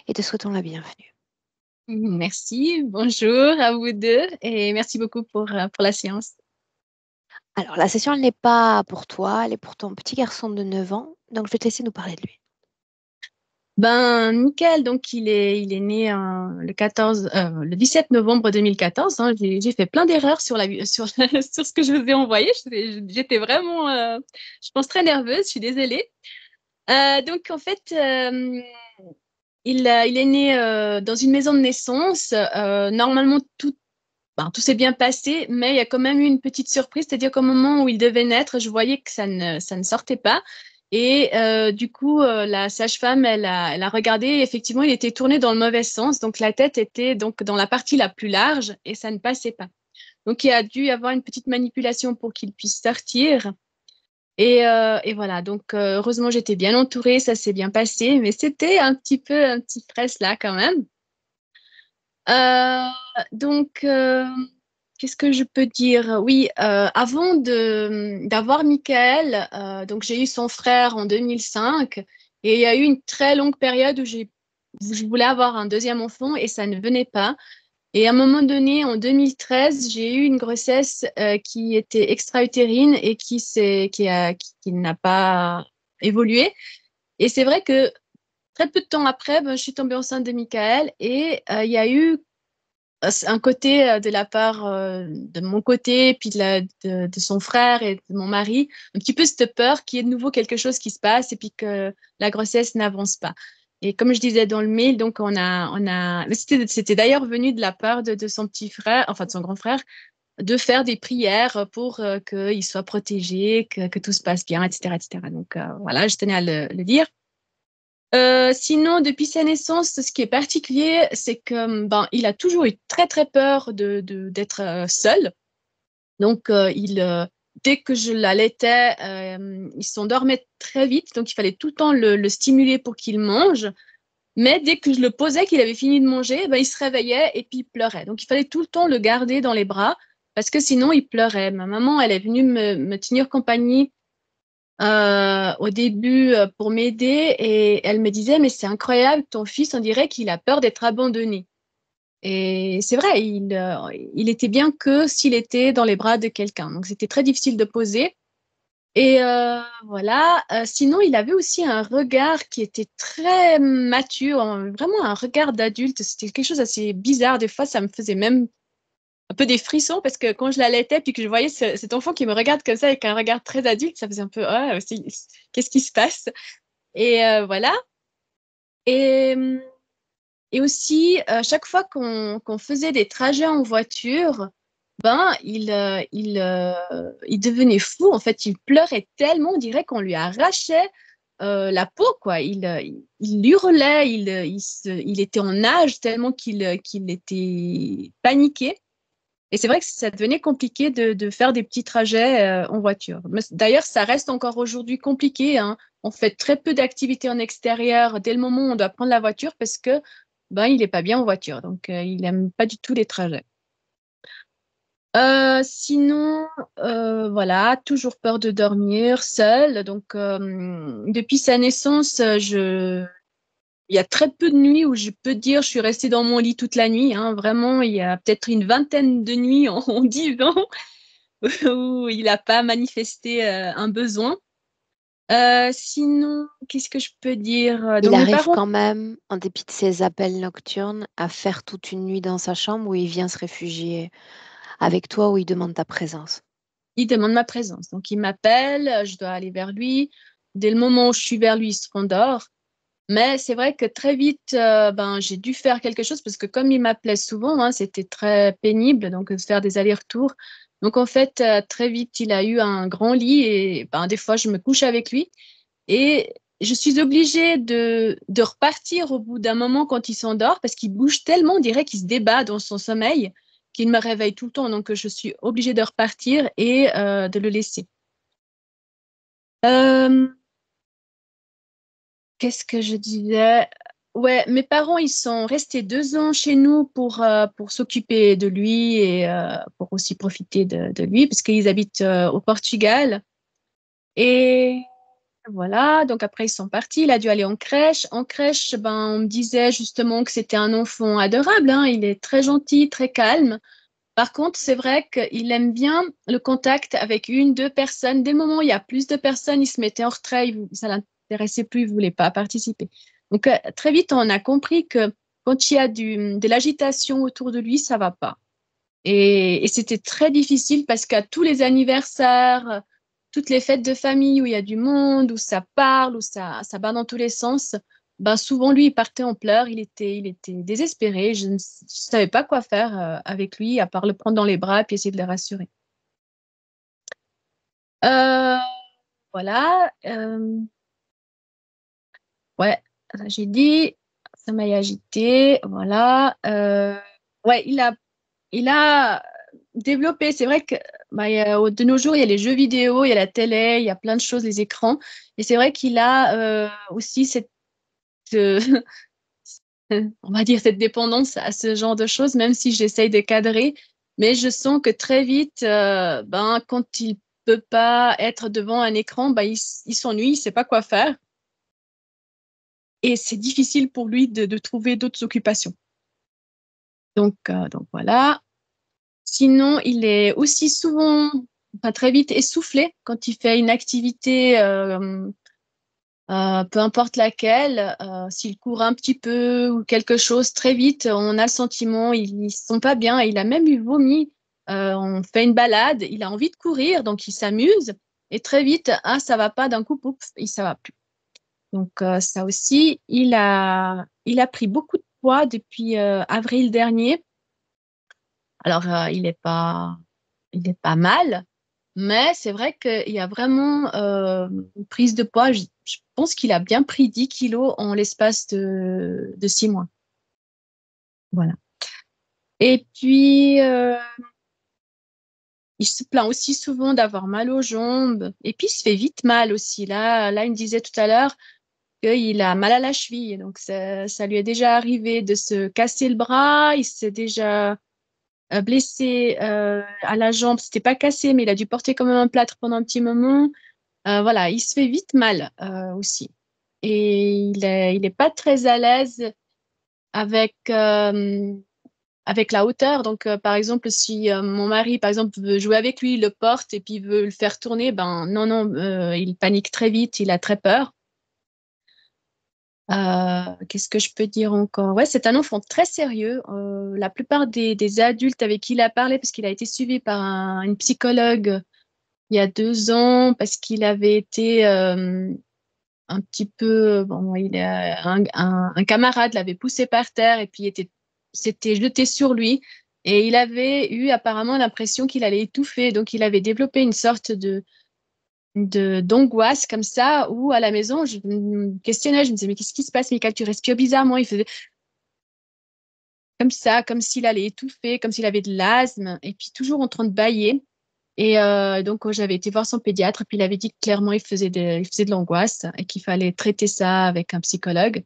et te souhaitons la bienvenue. Merci, bonjour à vous deux et merci beaucoup pour la séance. Alors, la session, elle n'est pas pour toi, elle est pour ton petit garçon de 9 ans, donc je vais te laisser nous parler de lui. Ben, nickel, donc il est né le 17 novembre 2014. Hein. J'ai fait plein d'erreurs sur sur ce que je vous ai envoyé. J'étais vraiment, je pense, très nerveuse, je suis désolée. Donc, en fait, il est né dans une maison de naissance. Normalement, tout s'est bien passé, mais il y a quand même eu une petite surprise, c'est-à-dire qu'au moment où il devait naître, je voyais que ça ne sortait pas. Et du coup, la sage-femme, elle a regardé, et effectivement, il était tourné dans le mauvais sens, donc la tête était donc dans la partie la plus large et ça ne passait pas. Donc il a dû y avoir une petite manipulation pour qu'il puisse sortir. Et voilà, donc heureusement, j'étais bien entourée, ça s'est bien passé, mais c'était un petit stress là quand même. Euh, donc, qu'est-ce que je peux dire? Oui, avant d'avoir Michael, donc j'ai eu son frère en 2005 et il y a eu une très longue période où je voulais avoir un deuxième enfant et ça ne venait pas. Et à un moment donné, en 2013, j'ai eu une grossesse qui était extra-utérine et qui n'a pas évolué. Et c'est vrai que très peu de temps après, ben, je suis tombée enceinte de Michael et il y a eu un côté de la part de mon côté, puis de son frère et de mon mari, un petit peu cette peur qu'il y ait de nouveau quelque chose qui se passe et puis que la grossesse n'avance pas. Et comme je disais dans le mail, donc mais c'était d'ailleurs venu de la part de son petit frère, enfin de son grand frère, de faire des prières pour qu'il soit protégé, que tout se passe bien, etc., etc. Donc voilà, je tenais à le dire. Sinon, depuis sa naissance, ce qui est particulier, c'est que ben, il a toujours eu très très peur d'être seul. Donc, dès que je l'allaitais, il s'endormait très vite. Donc, il fallait tout le temps le stimuler pour qu'il mange. Mais dès que je le posais, qu'il avait fini de manger, ben, il se réveillait et puis il pleurait. Donc, il fallait tout le temps le garder dans les bras parce que sinon, il pleurait. Ma maman, elle est venue me tenir compagnie au début pour m'aider et elle me disait, mais c'est incroyable, ton fils, on dirait qu'il a peur d'être abandonné. Et c'est vrai, il était bien que s'il était dans les bras de quelqu'un. Donc c'était très difficile de poser. Et voilà. Sinon, il avait aussi un regard qui était très mature, vraiment un regard d'adulte. C'était quelque chose d'assez bizarre. Des fois, ça me faisait même un peu des frissons parce que quand je l'allaitais puis que je voyais cet enfant qui me regarde comme ça avec un regard très adulte, ça faisait un peu ah, qu'est-ce qui se passe? Et voilà. Et, et aussi, chaque fois qu'on faisait des trajets en voiture, ben, il devenait fou. En fait, il pleurait tellement, on dirait qu'on lui arrachait la peau, quoi. Il hurlait, il était en nage tellement qu'il était paniqué. Et c'est vrai que ça devenait compliqué de faire des petits trajets en voiture. D'ailleurs, ça reste encore aujourd'hui compliqué, hein. On fait très peu d'activités en extérieur dès le moment où on doit prendre la voiture parce que ben, il n'est pas bien en voiture. Donc, il n'aime pas du tout les trajets. Sinon, voilà, toujours peur de dormir seul. Donc, depuis sa naissance, il y a très peu de nuits où je peux dire je suis restée dans mon lit toute la nuit. Hein. Vraiment, il y a peut-être une vingtaine de nuits en 10 ans où il n'a pas manifesté un besoin. Sinon, qu'est-ce que je peux dire? Il Donc, mes arrive parents, quand même, en dépit de ses appels nocturnes, à faire toute une nuit dans sa chambre où il vient se réfugier avec toi, où il demande ta présence. ils demandent ma présence. Donc, ils m'appellent, je dois aller vers lui. Dès le moment où je suis vers lui, il se rendort. Mais c'est vrai que très vite, ben, j'ai dû faire quelque chose parce que comme il m'appelait souvent, hein, c'était très pénible donc de faire des allers-retours. Donc en fait, très vite, il a eu un grand lit et ben, des fois, je me couche avec lui. Et je suis obligée de repartir au bout d'un moment quand il s'endort parce qu'il bouge tellement, on dirait qu'il se débat dans son sommeil qu'il me réveille tout le temps. Donc je suis obligée de repartir et de le laisser. Euh, Qu'est-ce que je disais? Ouais, mes parents, ils sont restés 2 ans chez nous pour s'occuper de lui et pour aussi profiter de lui, parce qu'ils habitent au Portugal. Et Voilà, donc après ils sont partis, il a dû aller en crèche. En crèche, ben, on me disait justement que c'était un enfant adorable, hein. Il est très gentil, très calme. Par contre, c'est vrai qu'il aime bien le contact avec une, deux personnes. Dès le moment où il y a plus de personnes, il se mettait en retrait, ça l'intéressait plus, il voulait pas participer. Donc très vite, on a compris que quand il y a de l'agitation autour de lui, ça va pas. Et c'était très difficile parce qu'à tous les anniversaires, toutes les fêtes de famille où il y a du monde, où ça parle, où ça bat dans tous les sens, ben souvent lui, il partait en pleurs, il était désespéré. Je ne savais pas quoi faire avec lui, à part le prendre dans les bras et puis essayer de le rassurer. Euh, voilà. Ouais, ça, j'ai dit, ça m'a agité. Voilà. Ouais, il a développé. C'est vrai que bah, de nos jours, il y a les jeux vidéo, il y a la télé, il y a plein de choses, les écrans. Et c'est vrai qu'il a aussi euh, on va dire, cette dépendance à ce genre de choses, même si j'essaye de cadrer. Mais je sens que très vite, ben, quand il peut pas être devant un écran, ben, il s'ennuie, il sait pas quoi faire. Et c'est difficile pour lui de trouver d'autres occupations. Donc voilà. Sinon, il est aussi souvent, enfin, très vite essoufflé quand il fait une activité, peu importe laquelle. S'il court un petit peu ou quelque chose, très vite, on a le sentiment il ne se sent pas bien. Il a même eu vomi. On fait une balade, il a envie de courir, donc il s'amuse. Et très vite, ah, ça va pas, d'un coup, pouf, ça va plus. Donc ça aussi, il a pris beaucoup de poids depuis avril dernier. Alors, il est pas mal, mais c'est vrai qu'il y a vraiment une prise de poids. Je pense qu'il a bien pris 10 kilos en l'espace de 6 mois. Voilà. Et puis, il se plaint aussi souvent d'avoir mal aux jambes. Et puis, il se fait vite mal aussi. Là, il me disait tout à l'heure qu'il a mal à la cheville. Donc, ça lui est déjà arrivé de se casser le bras. Il s'est déjà blessé à la jambe. C'était pas cassé, mais il a dû porter quand même un plâtre pendant un petit moment. Voilà, il se fait vite mal aussi. Et il est pas très à l'aise avec, avec la hauteur. Donc, par exemple, si mon mari, par exemple, veut jouer avec lui, il le porte et puis il veut le faire tourner, ben non, non, il panique très vite, il a très peur. Qu'est-ce que je peux dire encore? Ouais, c'est un enfant très sérieux. La plupart des adultes avec qui il a parlé, parce qu'il a été suivi par une psychologue il y a 2 ans, parce qu'il avait été un petit peu, bon, un camarade l'avait poussé par terre et puis s'était jeté sur lui. Et il avait eu apparemment l'impression qu'il allait étouffer. Donc, il avait développé une sorte d'angoisse comme ça, où à la maison, je me questionnais, je me disais, mais qu'est-ce qui se passe, Michael, tu respires bizarrement. Il faisait comme ça, comme s'il allait étouffer, comme s'il avait de l'asthme, et puis toujours en train de bâiller. Et donc, j'avais été voir son pédiatre, et puis il avait dit que clairement, il faisait de l'angoisse et qu'il fallait traiter ça avec un psychologue.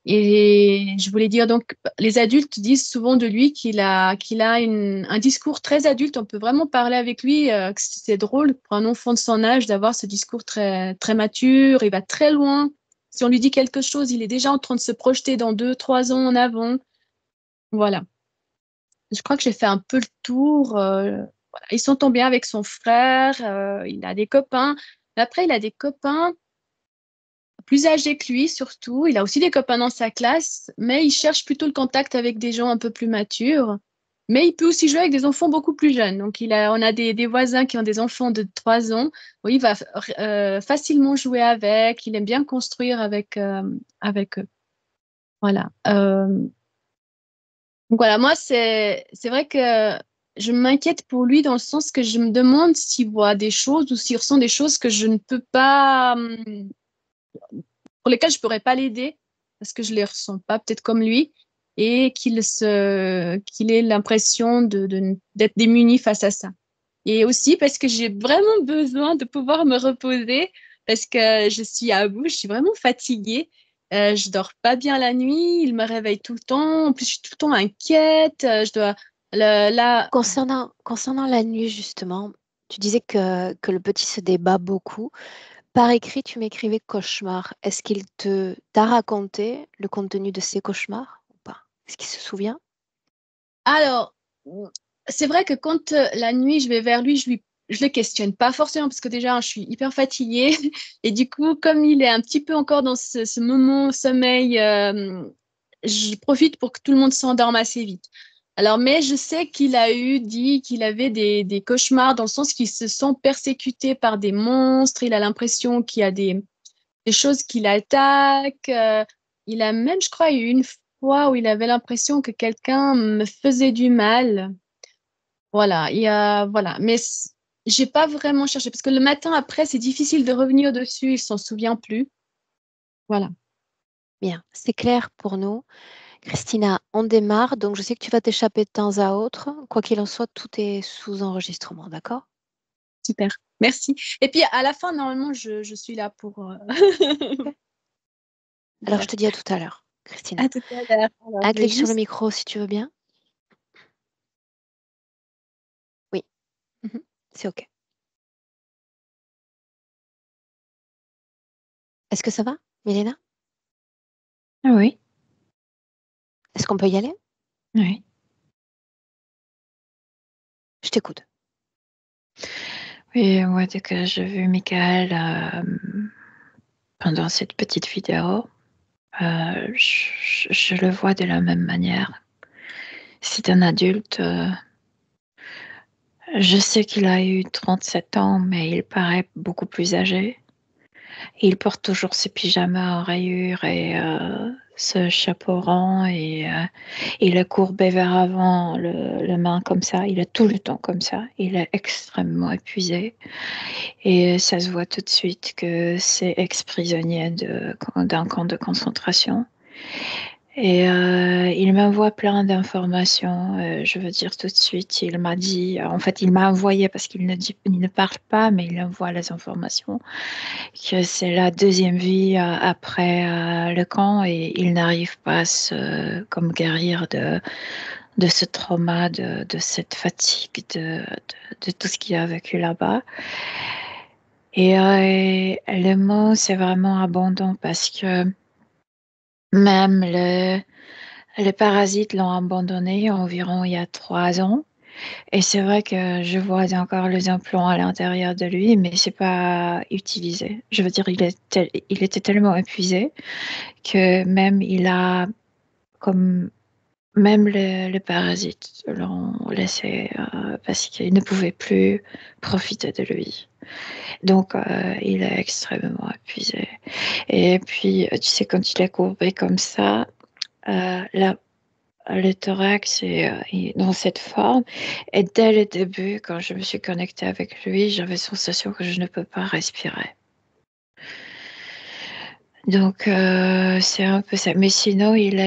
Et je voulais dire, donc, les adultes disent souvent de lui qu'il a un discours très adulte. On peut vraiment parler avec lui, que c'est drôle pour un enfant de son âge d'avoir ce discours très, très mature. Il va très loin. Si on lui dit quelque chose, il est déjà en train de se projeter dans 2, 3 ans en avant. Voilà. Je crois que j'ai fait un peu le tour. Voilà. Il s'entend bien avec son frère. Il a des copains. Mais après, il a des copains plus âgé que lui surtout. Il a aussi des copains dans sa classe, mais il cherche plutôt le contact avec des gens un peu plus matures. Mais il peut aussi jouer avec des enfants beaucoup plus jeunes. Donc, on a des voisins qui ont des enfants de 3 ans. Oui, il va facilement jouer avec. Il aime bien construire avec eux. Voilà. Donc voilà, moi, c'est vrai que je m'inquiète pour lui dans le sens que je me demande s'il voit des choses ou s'il ressent des choses que je ne peux pas, pour lesquels je pourrais pas l'aider parce que je les ressens pas peut-être comme lui et qu'il ait l'impression d'être démuni face à ça. Et aussi parce que j'ai vraiment besoin de pouvoir me reposer parce que je suis à bout, je suis vraiment fatiguée. Je dors pas bien la nuit, il me réveille tout le temps. En plus, je suis tout le temps inquiète. Je dois là, Concernant la nuit, justement, tu disais que le petit se débat beaucoup. par écrit, tu m'écrivais cauchemar. Est-ce qu'il t'a raconté le contenu de ces cauchemars ou pas? Est-ce qu'il se souvient? Alors, c'est vrai que quand la nuit je vais vers lui, je le questionne pas forcément parce que déjà je suis hyper fatiguée et du coup comme il est un petit peu encore dans ce moment sommeil, je profite pour que tout le monde s'endorme assez vite. Alors, mais je sais qu'il a dit qu'il avait des cauchemars dans le sens qu'il se sent persécuté par des monstres. Il a l'impression qu'il y a des choses qui l'attaquent. Il a même, je crois, eu une fois où il avait l'impression que quelqu'un me faisait du mal. Voilà, voilà. Mais j'ai pas vraiment cherché parce que le matin après, c'est difficile de revenir dessus. Il s'en souvient plus. Voilà. Bien, c'est clair pour nous. Christina, on démarre. Donc, je sais que tu vas t'échapper de temps à autre. Quoi qu'il en soit, tout est sous enregistrement, d'accord? Super. Merci. Et puis à la fin, normalement, je suis là pour. Ok. Alors, je Super. te dis à tout à l'heure, Christina. À tout à l'heure. Alors, Un je vais clic sur le juste. micro si tu veux bien. Oui. Mhm. C'est OK. Est-ce que ça va, Milena? Ah oui, Est-ce qu'on peut y aller? oui. Je t'écoute. Oui, moi, dès que j'ai vu Michael pendant cette petite vidéo, je le vois de la même manière. C'est un adulte. Je sais qu'il a eu 37 ans, mais il paraît beaucoup plus âgé. Il porte toujours ses pyjamas en rayures et ce chapeau rond et il est courbé vers avant, le main comme ça. Il est tout le temps comme ça. Il est extrêmement épuisé. Et ça se voit tout de suite que c'est ex-prisonnier d'un camp de concentration. Et il m'envoie plein d'informations. Je veux dire tout de suite, il m'a dit, en fait, il m'a envoyé parce il ne parle pas, mais il envoie les informations, que c'est la deuxième vie après le camp et il n'arrive pas à comme guérir de ce trauma, de cette fatigue, de tout ce qu'il a vécu là-bas. Et le mot, c'est vraiment abondant parce que même les parasites l'ont abandonné environ il y a 3 ans. Et c'est vrai que je vois encore les implants à l'intérieur de lui, mais c'est pas utilisé. Je veux dire, il était tellement épuisé que même il a comme même les parasites l'ont laissé parce qu'il ne pouvait plus profiter de lui. Donc, il est extrêmement épuisé. Et puis, tu sais, quand il est courbé comme ça, là, le thorax est dans cette forme. Et dès le début, quand je me suis connectée avec lui, j'avais sensation que je ne peux pas respirer. Donc, c'est un peu ça. Mais sinon, il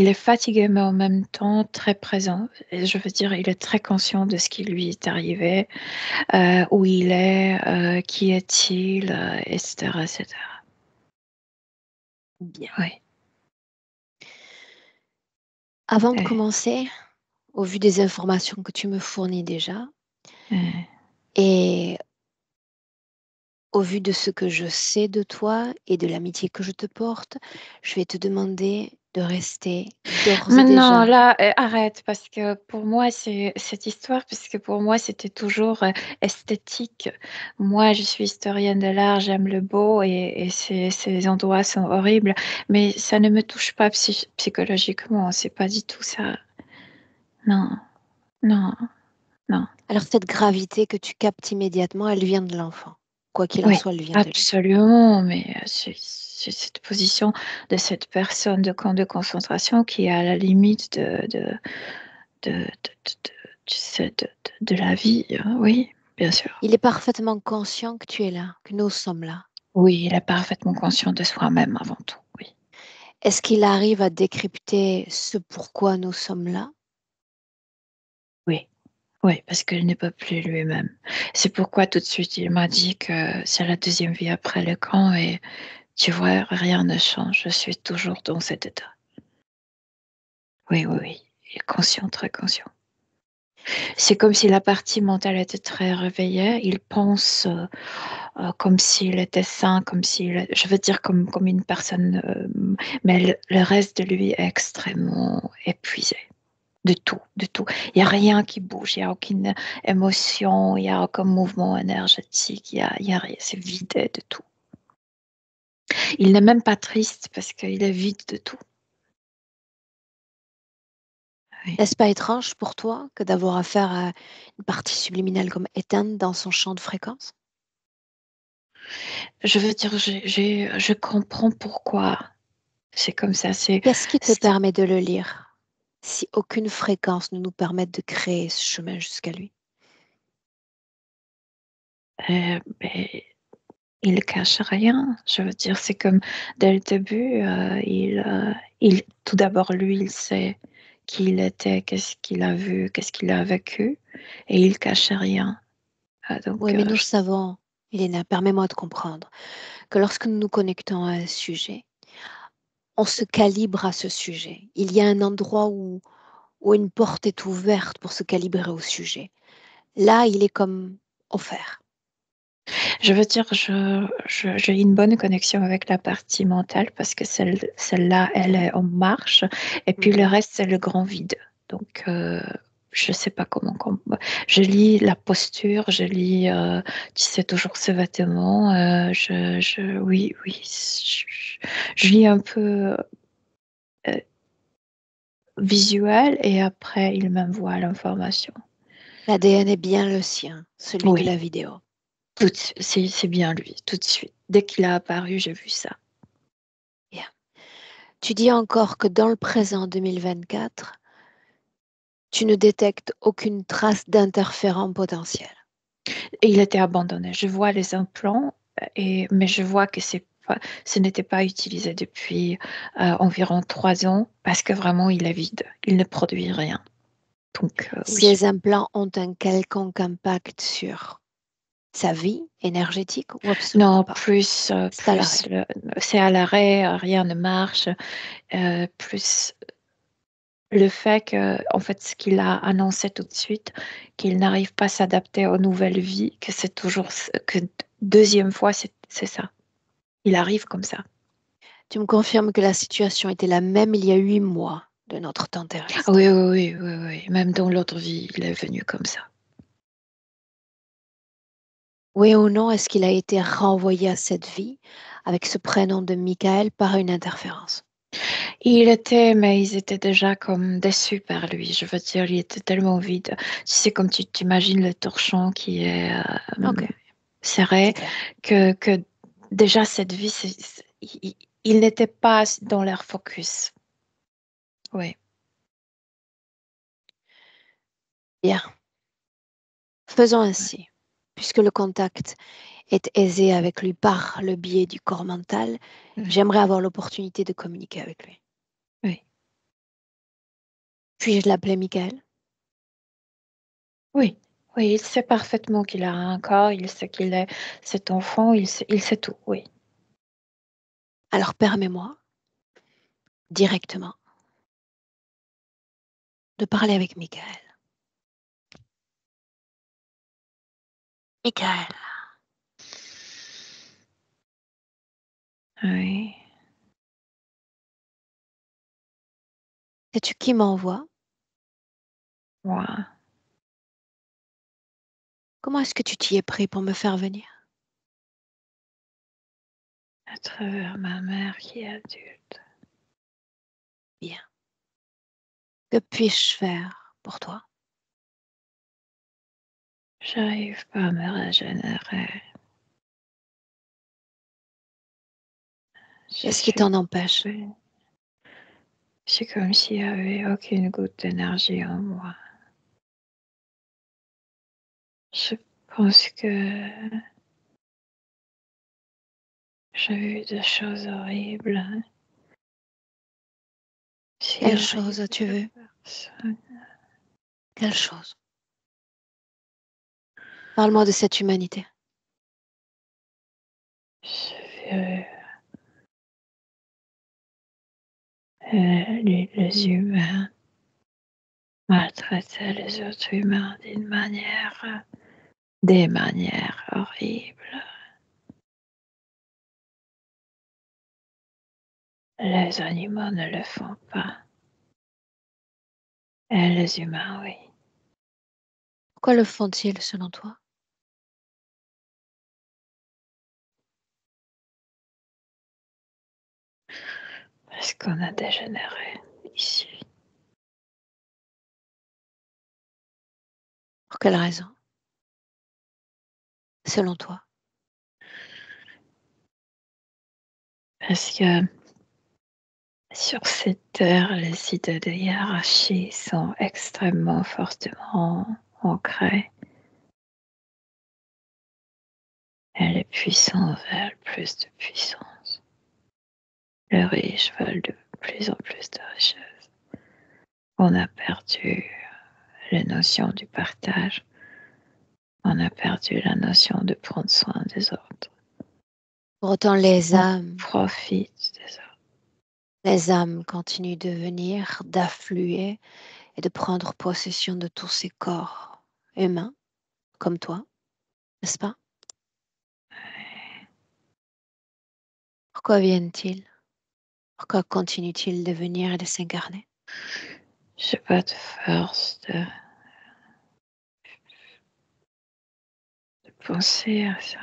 est fatigué, mais en même temps très présent. Et je veux dire, il est très conscient de ce qui lui est arrivé, où il est, qui est-il, etc., etc. Bien. Oui. Avant de Ouais. commencer, au vu des informations que tu me fournis déjà, Ouais. et au vu de ce que je sais de toi et de l'amitié que je te porte, je vais te demander de rester d'ores et Maintenant, déjà. là, arrête, parce que pour moi, c'est cette histoire, parce que pour moi, c'était toujours esthétique. Moi, je suis historienne de l'art, j'aime le beau et ces endroits sont horribles, mais ça ne me touche pas psychologiquement, c'est pas du tout ça. Non, non, non. Alors cette gravité que tu captes immédiatement, elle vient de l'enfant. Quoi qu'il en Oui, soit, elle vient de lui. absolument, mais c'est cette position de cette personne de camp de concentration qui est à la limite de tu sais, de la vie, hein, oui, bien sûr. Il est parfaitement conscient que tu es là, que nous sommes là. Oui, il est parfaitement conscient de soi-même avant tout, oui. Est-ce qu'il arrive à décrypter ce pourquoi nous sommes là? Oui, oui, parce qu'il ne peut plus lui-même. C'est pourquoi tout de suite il m'a dit que c'est la deuxième vie après le camp et tu vois, rien ne change, je suis toujours dans cet état. Oui, oui, oui, il est conscient, très conscient. C'est comme si la partie mentale était très réveillée. Il pense comme s'il était sain, je veux dire comme une personne, mais le reste de lui est extrêmement épuisé. De tout, de tout. Il n'y a rien qui bouge, il n'y a aucune émotion, il n'y a aucun mouvement énergétique, il y a rien, c'est vidé de tout. Il n'est même pas triste parce qu'il est vide de tout. Oui. N'est-ce pas étrange pour toi que d'avoir affaire à une partie subliminale comme éteinte dans son champ de fréquence? Je veux dire, je comprends pourquoi c'est comme ça. Qu'est-ce qui te permet de le lire si aucune fréquence ne nous permet de créer ce chemin jusqu'à lui? Ben, il cache rien. Je veux dire, c'est comme dès le début, tout d'abord, lui, il sait qui il était, qu'est-ce qu'il a vu, qu'est-ce qu'il a vécu, et il cache rien. Donc, Oui, mais nous savons, Elena, permets-moi de comprendre, que lorsque nous nous connectons à un sujet, on se calibre à ce sujet. Il y a un endroit où une porte est ouverte pour se calibrer au sujet. Là, il est comme offert. je veux dire, j'ai une bonne connexion avec la partie mentale parce que celle-là, elle est en marche, et puis le reste, c'est le grand vide. Donc, je sais pas comment. Je lis la posture, je lis, tu sais, toujours ce vêtement. Oui, je lis un peu visuel et après, il m'envoie l'information. L'ADN est bien le sien, celui de Oui, la vidéo. c'est bien lui, tout de suite. Dès qu'il a apparu, j'ai vu ça. Bien. Tu dis encore que dans le présent 2024, tu ne détectes aucune trace d'interférent potentiel. Et il était abandonné. Je vois les implants, mais je vois que ce n'était pas utilisé depuis environ 3 ans parce que vraiment il est vide. Il ne produit rien. Donc oui. Ces implants ont un quelconque impact sur sa vie énergétique ou absolument Non, pas. C'est à l'arrêt. c'est à l'arrêt, rien ne marche. Plus le fait que, en fait, ce qu'il a annoncé tout de suite, qu'il n'arrive pas à s'adapter aux nouvelles vies, que c'est toujours que deuxième fois, c'est ça. Il arrive comme ça. Tu me confirmes que la situation était la même il y a 8 mois de notre temps Ah terrestre. oui. Même dans l'autre vie, il est venu comme ça. Oui ou non, est-ce qu'il a été renvoyé à cette vie avec ce prénom de Michael par une interférence? Mais ils étaient déjà comme déçus par lui. Je veux dire, il était tellement vide. Tu sais, comme tu t'imagines le torchon qui est Ok, c'est serré, clair. que déjà cette vie, il n'était pas dans leur focus. Oui. Bien, faisons ainsi. Puisque le contact est aisé avec lui par le biais du corps mental, Oui. j'aimerais avoir l'opportunité de communiquer avec lui. Oui. Puis-je l'appeler Michael? Oui. Oui, il sait parfaitement qu'il a un corps, il sait qu'il est cet enfant, il sait tout, oui. Alors permets-moi directement de parler avec Michael. Michael, Oui. sais-tu qui m'envoie? Moi, Comment est-ce que tu t'y es pris pour me faire venir? à travers ma mère qui est adulte. Bien. Que puis-je faire pour toi? J'arrive pas à me régénérer. Je Qu'est-ce qui suis t'en empêche? coupée. C'est comme s'il n'y avait aucune goutte d'énergie en moi. Je pense que j'ai vu des choses horribles. S'il Quelle arrive chose as-tu à vu? personne, Quelle chose? Parle-moi de cette humanité. j'ai vu les humains maltraiter les autres humains des manières horribles. Les animaux ne le font pas. Et les humains, oui. Pourquoi le font-ils selon toi? Parce qu'on a dégénéré ici. Pour quelle raison? Selon toi? Parce que sur cette terre, les idées de hiérarchie sont extrêmement fortement ancrées. Et les puissants veulent plus de puissance. Les riches veulent de plus en plus de richesse. On a perdu les notions du partage. On a perdu la notion de prendre soin des autres. Pour autant, les On profite des autres. continuent de venir, d'affluer et de prendre possession de tous ces corps humains, comme toi, n'est-ce pas? Pourquoi viennent-ils? Pourquoi continuent-ils de venir et de s'incarner? J'ai pas de force de penser à ça.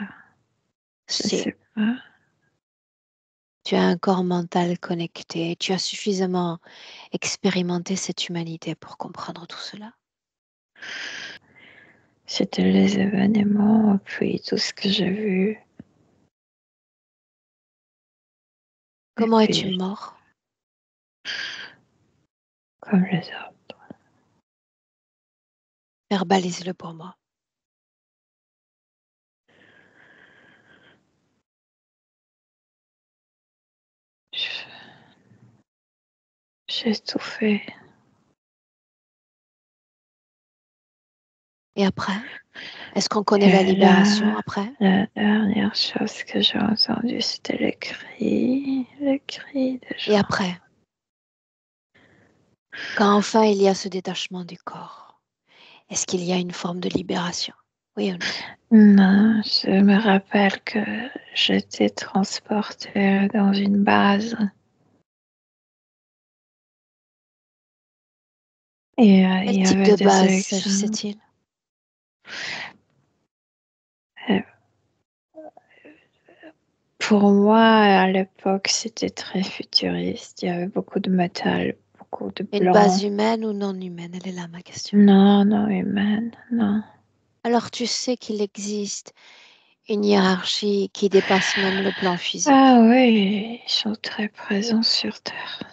Je Si sais pas. tu as un corps mental connecté, tu as suffisamment expérimenté cette humanité pour comprendre tout cela. C'était les événements, puis tout ce que j'ai vu. Et Comment es-tu puis, mort? comme les autres. Verbalise-le pour moi. J'ai tout fait. Et après? Est-ce qu'on connaît la libération après? La dernière chose que j'ai entendue, c'était les cris des gens. Et après? Quand enfin il y a ce détachement du corps, est-ce qu'il y a une forme de libération? Oui ou non? Non, je me rappelle que j'étais transportée dans une base. Et Quel il y type avait de des base examens. s'agissait-il? Et pour moi, à l'époque, c'était très futuriste. Il y avait beaucoup de métal, beaucoup de Une blanc. base humaine ou non humaine? Elle est là ma question. Non, non humaine, non. Alors tu sais qu'il existe une hiérarchie qui dépasse même le plan physique. Ah oui, ils sont très présents sur Terre.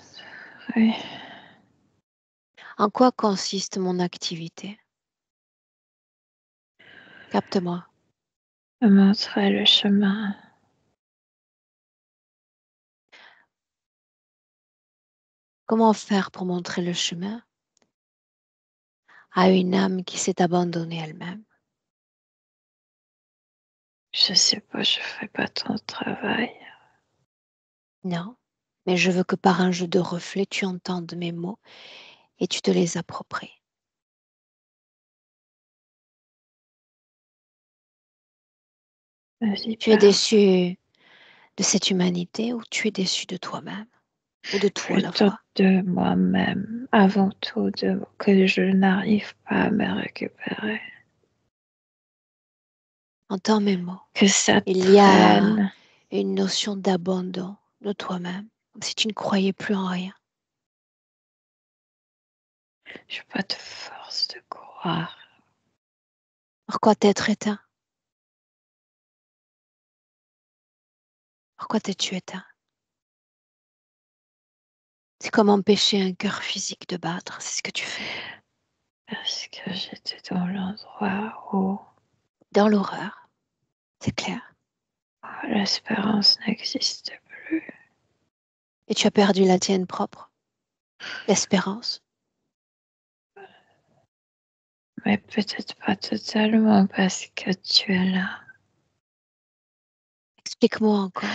Oui. En quoi consiste mon activité? Capte-moi. Me montrer le chemin. Comment faire pour montrer le chemin à une âme qui s'est abandonnée elle-même? Je sais pas, je fais pas ton travail. Non, mais je veux que par un jeu de reflets, tu entendes mes mots et tu te les appropries. Vas-y, Tu es parle. déçu de cette humanité ou tu es déçu de toi-même ou de tout à la Plutôt fois? de moi-même, avant tout, que je n'arrive pas à me récupérer. Entends mes mots. Que ça Il y a traîne. une notion d'abandon de toi-même, comme si tu ne croyais plus en rien. J'ai pas de force de croire. Pourquoi t'être éteint? Pourquoi t'es-tu éteint? C'est comme empêcher un cœur physique de battre, c'est ce que tu fais. Parce que j'étais dans l'endroit où Dans l'horreur, c'est clair. l'espérance n'existe plus. Et tu as perdu la tienne propre, l'espérance. Mais peut-être pas totalement parce que tu es là. Explique-moi encore.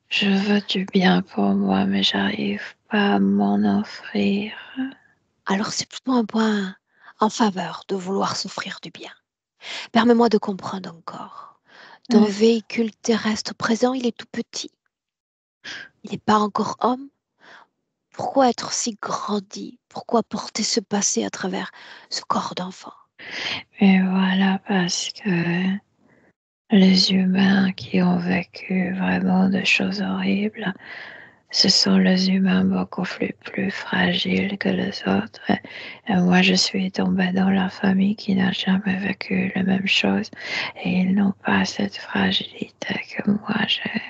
Je veux du bien pour moi, mais j'arrive pas à m'en offrir. Alors c'est plutôt un point en faveur de vouloir s'offrir du bien. Permets-moi de comprendre encore. Ton Ouais. véhicule terrestre présent, il est tout petit. Il n'est pas encore homme. Pourquoi être si grandi? Pourquoi porter ce passé à travers ce corps d'enfant? Et voilà, parce que les humains qui ont vécu vraiment des choses horribles, ce sont les humains beaucoup plus fragiles que les autres. Et moi, je suis tombée dans la famille qui n'a jamais vécu la même chose. Et ils n'ont pas cette fragilité que moi j'ai.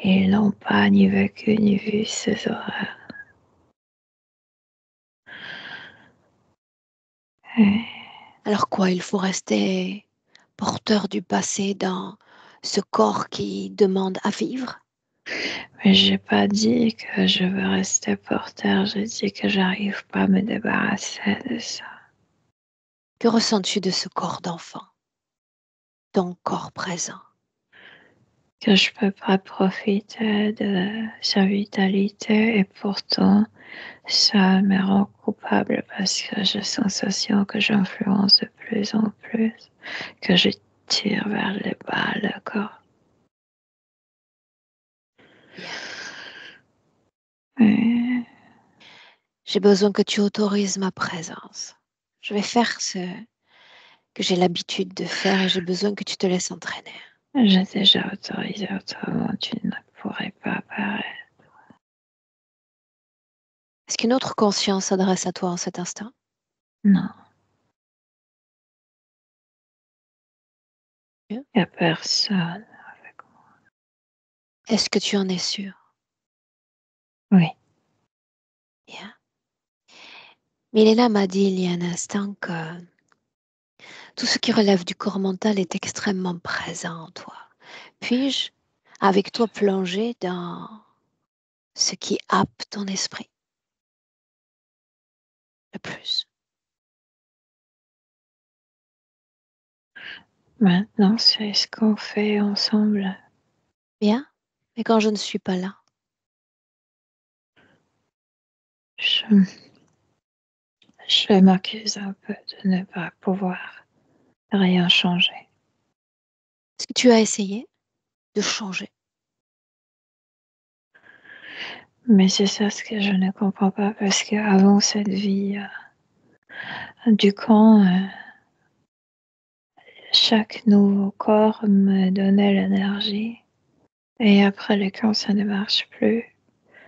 Ils n'ont pas ni vécu ni vu ces horreurs. Et Alors quoi, il faut rester porteur du passé dans ce corps qui demande à vivre? mais j'ai pas dit que je veux rester porteur, j'ai dit que j'arrive pas à me débarrasser de ça. Que ressens-tu de ce corps d'enfant, ton corps présent? Que je peux pas profiter de sa vitalité et pourtant ça me rend coupable parce que j'ai sensation que j'influence de plus en plus, que je tire vers le bas le corps. Bien. Et J'ai besoin que tu autorises ma présence. Je vais faire ce que j'ai l'habitude de faire et j'ai besoin que tu te laisses entraîner. j'ai déjà autorisé, autrement tu ne pourrais pas apparaître. Est-ce qu'une autre conscience s'adresse à toi en cet instant? Non, Bien. il n'y a personne avec moi. Est-ce que tu en es sûr? Oui, Bien. Milena m'a dit il y a un instant que tout ce qui relève du corps mental est extrêmement présent en toi. Puis-je, avec toi, plonger dans ce qui happe ton esprit le plus? maintenant c'est ce qu'on fait ensemble. Bien. Mais quand je ne suis pas là, Je, je m'accuse un peu de ne pas pouvoir rien changer. est-ce que tu as essayé de changer? Mais c'est ça ce que je ne comprends pas parce qu'avant cette vie du camp, chaque nouveau corps me donnait l'énergie et après le camp ça ne marche plus.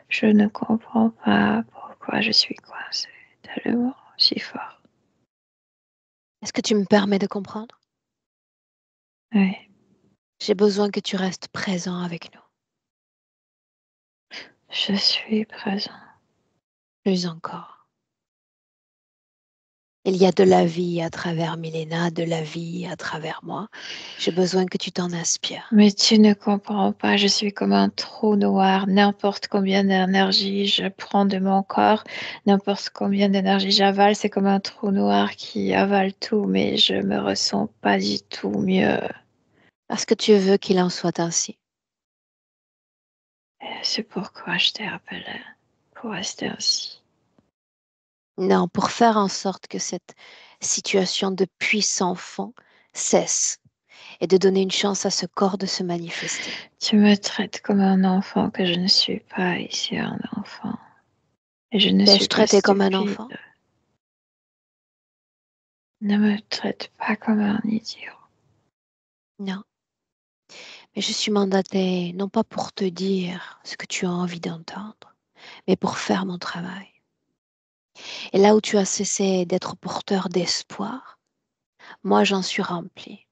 Je ne comprends pas pourquoi je suis coincée tellement si fort. Est-ce que tu me permets de comprendre? Oui, J'ai besoin que tu restes présent avec nous. je suis présent. Plus encore. Il y a de la vie à travers Milena, de la vie à travers moi. J'ai besoin que tu t'en inspires. Mais tu ne comprends pas, je suis comme un trou noir. N'importe combien d'énergie je prends de mon corps, n'importe combien d'énergie j'avale, c'est comme un trou noir qui avale tout, mais je me ressens pas du tout mieux. Parce que tu veux qu'il en soit ainsi. Et c'est pourquoi je t'ai appelé, pour rester ainsi. Non, pour faire en sorte que cette situation de puissant fond cesse et de donner une chance à ce corps de se manifester. Tu me traites comme un enfant que je ne suis pas ici un enfant. Et je ne T'ai-je suis pas traité comme un stupide. enfant? Ne me traite pas comme un idiot. Non. Mais je suis mandatée non pas pour te dire ce que tu as envie d'entendre, mais pour faire mon travail. Et là où tu as cessé d'être porteur d'espoir, moi j'en suis remplie.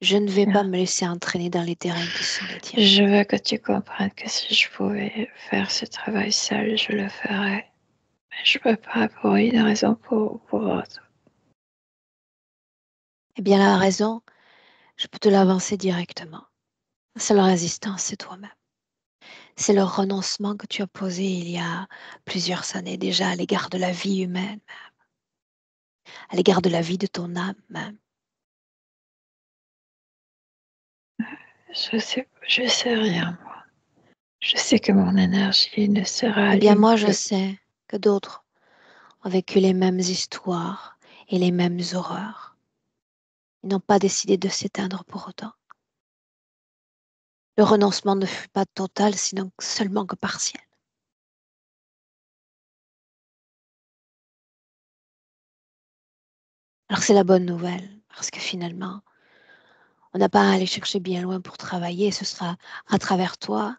Je ne vais pas me laisser entraîner dans les terrains qui sont les tiens. Je veux que tu comprennes que si je pouvais faire ce travail seul, je le ferais. Mais je peux pas pour une raison pour autre. Eh bien la raison, je peux te l'avancer directement. La seule résistance, c'est toi-même. C'est le renoncement que tu as posé il y a plusieurs années déjà à l'égard de la vie humaine, à l'égard de la vie de ton âme même. Je sais rien, moi. Je sais que mon énergie ne sera Eh bien une moi je que sais que d'autres ont vécu les mêmes histoires et les mêmes horreurs. Ils n'ont pas décidé de s'éteindre pour autant. Le renoncement ne fut pas total, sinon seulement que partiel. Alors c'est la bonne nouvelle, parce que finalement, on n'a pas à aller chercher bien loin pour travailler, ce sera à travers toi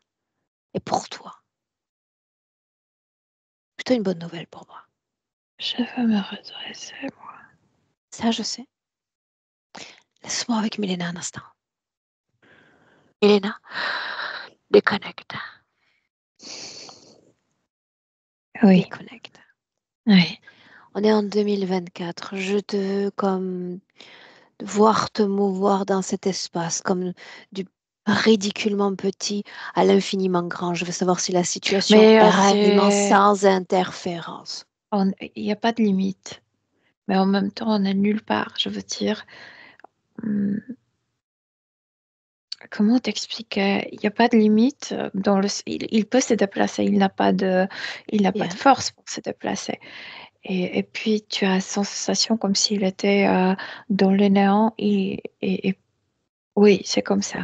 et pour toi. Plutôt une bonne nouvelle pour moi. Je veux me redresser, moi. Ça, je sais. Laisse-moi avec Milena un instant. Milena, déconnecte. Oui, Déconnecte. oui. On est en 2024. Je te veux comme voir te mouvoir dans cet espace, comme du ridiculement petit à l'infiniment grand. Je veux savoir si la situation Mais est réellement sans interférence. il n'y a pas de limite. Mais en même temps, on n'est nulle part. Je veux dire, hum, comment t'expliquer? Il n'y a pas de limite dans il peut se déplacer. Il n'a pas de Yeah. force pour se déplacer. Et puis, tu as la sensation comme s'il était dans le néant. Oui, c'est comme ça.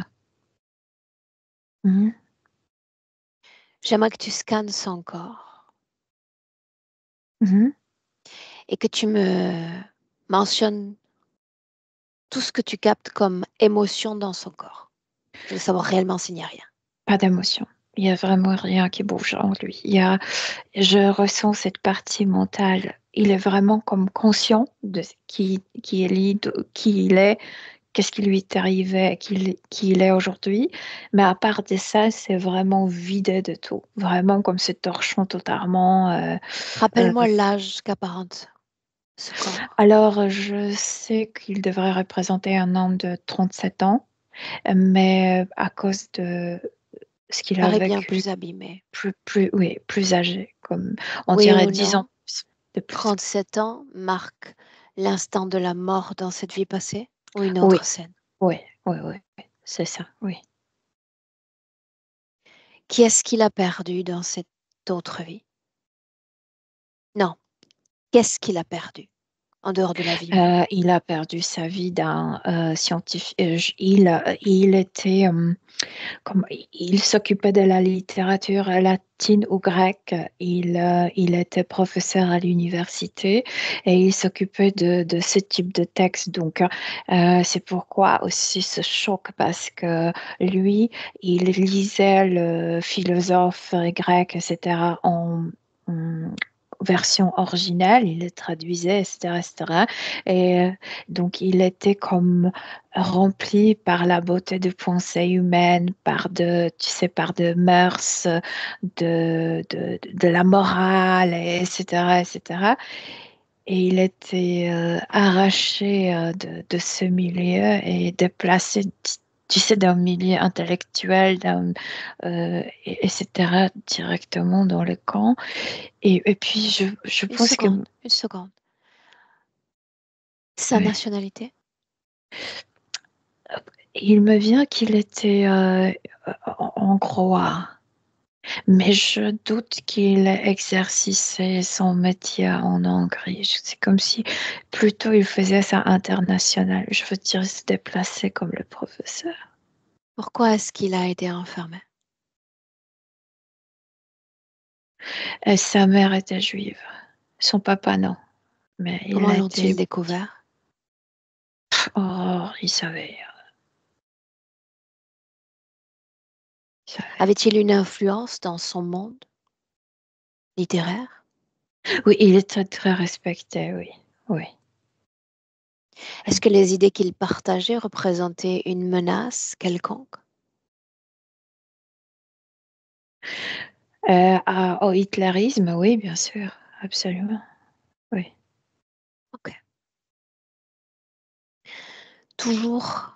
Mhm. J'aimerais que tu scannes son corps Mhm. et que tu me mentionnes tout ce que tu captes comme émotion dans son corps. Je veux savoir réellement s'il n'y a rien. Pas d'émotion. Il n'y a vraiment rien qui bouge en lui. Je ressens cette partie mentale. Il est vraiment comme conscient de qui il est, qu'est-ce qui lui est arrivé, qui il est aujourd'hui. Mais à part de ça, c'est vraiment vidé de tout. Vraiment comme se torchant totalement. Euh, Rappelle-moi l'âge qu'apparente ce corps. alors, je sais qu'il devrait représenter un homme de 37 ans, mais à cause de ce Il qu'il a paraît bien vécu, plus abîmé. oui, plus âgé, comme on Oui dirait ou 10 ans non, de plus. 37 ans marque l'instant de la mort dans cette vie passée ou une Oui, autre scène? oui, oui, oui, c'est ça, oui. Qui est-ce qu'il a perdu dans cette autre vie? Non, qu'est-ce qu'il a perdu en dehors de la vie même? Il a perdu sa vie d'un scientifique. Il était il s'occupait de la littérature latine ou grecque. Il était professeur à l'université et il s'occupait de ce type de texte. Donc, c'est pourquoi aussi ce choc, parce que lui, il lisait le philosophe grec, etc., en version originale, il le traduisait, etc., etc. Et donc, il était comme rempli par la beauté de pensée humaine, tu sais, par de mœurs, de la morale, etc., etc. Et il était arraché de ce milieu et déplacé, tu sais, d'un milieu intellectuel, etc., directement dans le camp. Et puis, je Une pense que... seconde, une seconde. Sa Ouais. nationalité? Il me vient qu'il était hongrois, mais je doute qu'il exerçait son métier en Hongrie. C'est comme si plutôt il faisait ça international. Je veux dire, il se déplaçait comme le professeur. Pourquoi est-ce qu'il a été enfermé? Et sa mère était juive. Son papa, non. Mais il Comment a l'ont-ils été... découvert? Oh, il savait. Il savait. Avait-il une influence dans son monde littéraire? Oui, il était très respecté, oui. Oui. Est-ce que les idées qu'il partageait représentaient une menace quelconque? Au hitlérisme, oui, bien sûr. Absolument. Oui. Ok. Toujours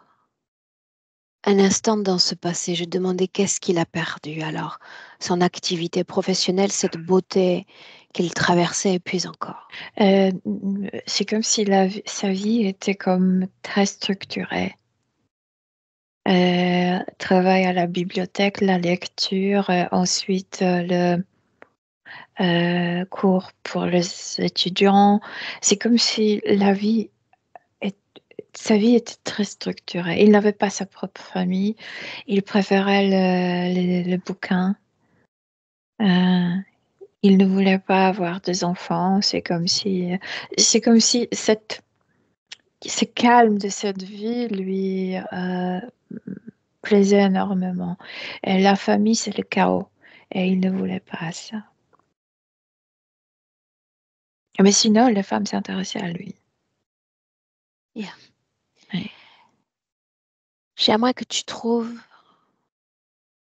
un instant dans ce passé, je demandais qu'est-ce qu'il a perdu alors, son activité professionnelle, cette beauté qu'il traversait et puis encore. Euh, c'est comme si sa vie était comme très structurée. Travail à la bibliothèque, la lecture, ensuite cours pour les étudiants. C'est comme si sa vie était très structurée. Il n'avait pas sa propre famille. Il préférait le bouquin. Il ne voulait pas avoir des enfants. C'est comme si ce calme de cette vie lui plaisait énormément. Et la famille, c'est le chaos. Et il ne voulait pas ça. Mais sinon, les femmes s'intéressaient à lui. Yeah. Oui. J'aimerais que tu trouves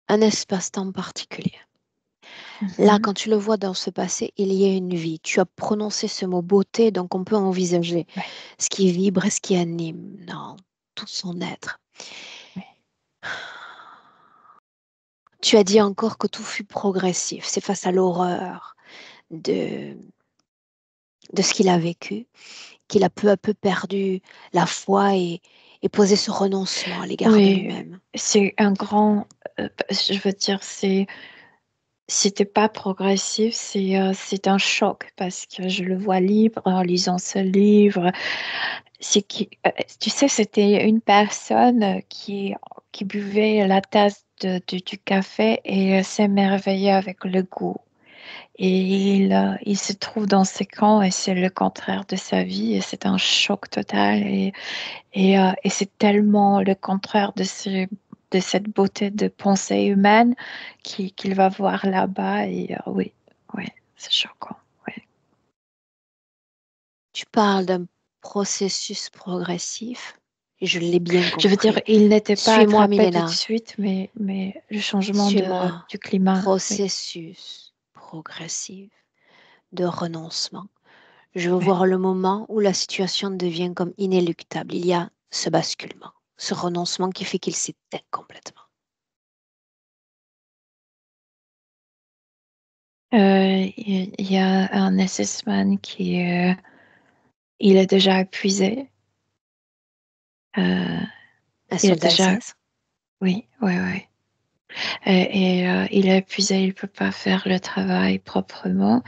un espace-temps particulier. Là, quand tu le vois dans ce passé, il y a une vie. Tu as prononcé ce mot beauté, donc on peut envisager Ouais. ce qui vibre et ce qui anime dans tout son être. Ouais. Tu as dit encore que tout fut progressif. C'est face à l'horreur de ce qu'il a vécu qu'il a peu à peu perdu la foi et posé ce renoncement à l'égard de Oui, lui-même. c'est un grand. Je veux dire, c'était pas progressif, c'est un choc parce que je le vois libre en lisant ce livre. Tu sais, c'était une personne qui buvait la tasse du café et s'émerveillait avec le goût. Et il se trouve dans ce camp et c'est le contraire de sa vie et c'est un choc total et c'est tellement le contraire de cette beauté de pensée humaine qu'il va voir là-bas et oui, c'est choquant. Oui. Tu parles d'un processus progressif et je l'ai bien Je veux dire, compris. il n'était pas Suis-moi, attrapé tout de Milena. suite, mais le changement Suis-moi. du climat, oui. Processus progressif de renoncement. Je veux Oui. voir le moment où la situation devient comme inéluctable. Il y a ce basculement, ce renoncement qui fait qu'il s'éteint complètement. Il y a un assessment il est déjà épuisé. Un Il est soldat déjà, SS. oui. Il est épuisé, il ne peut pas faire le travail proprement.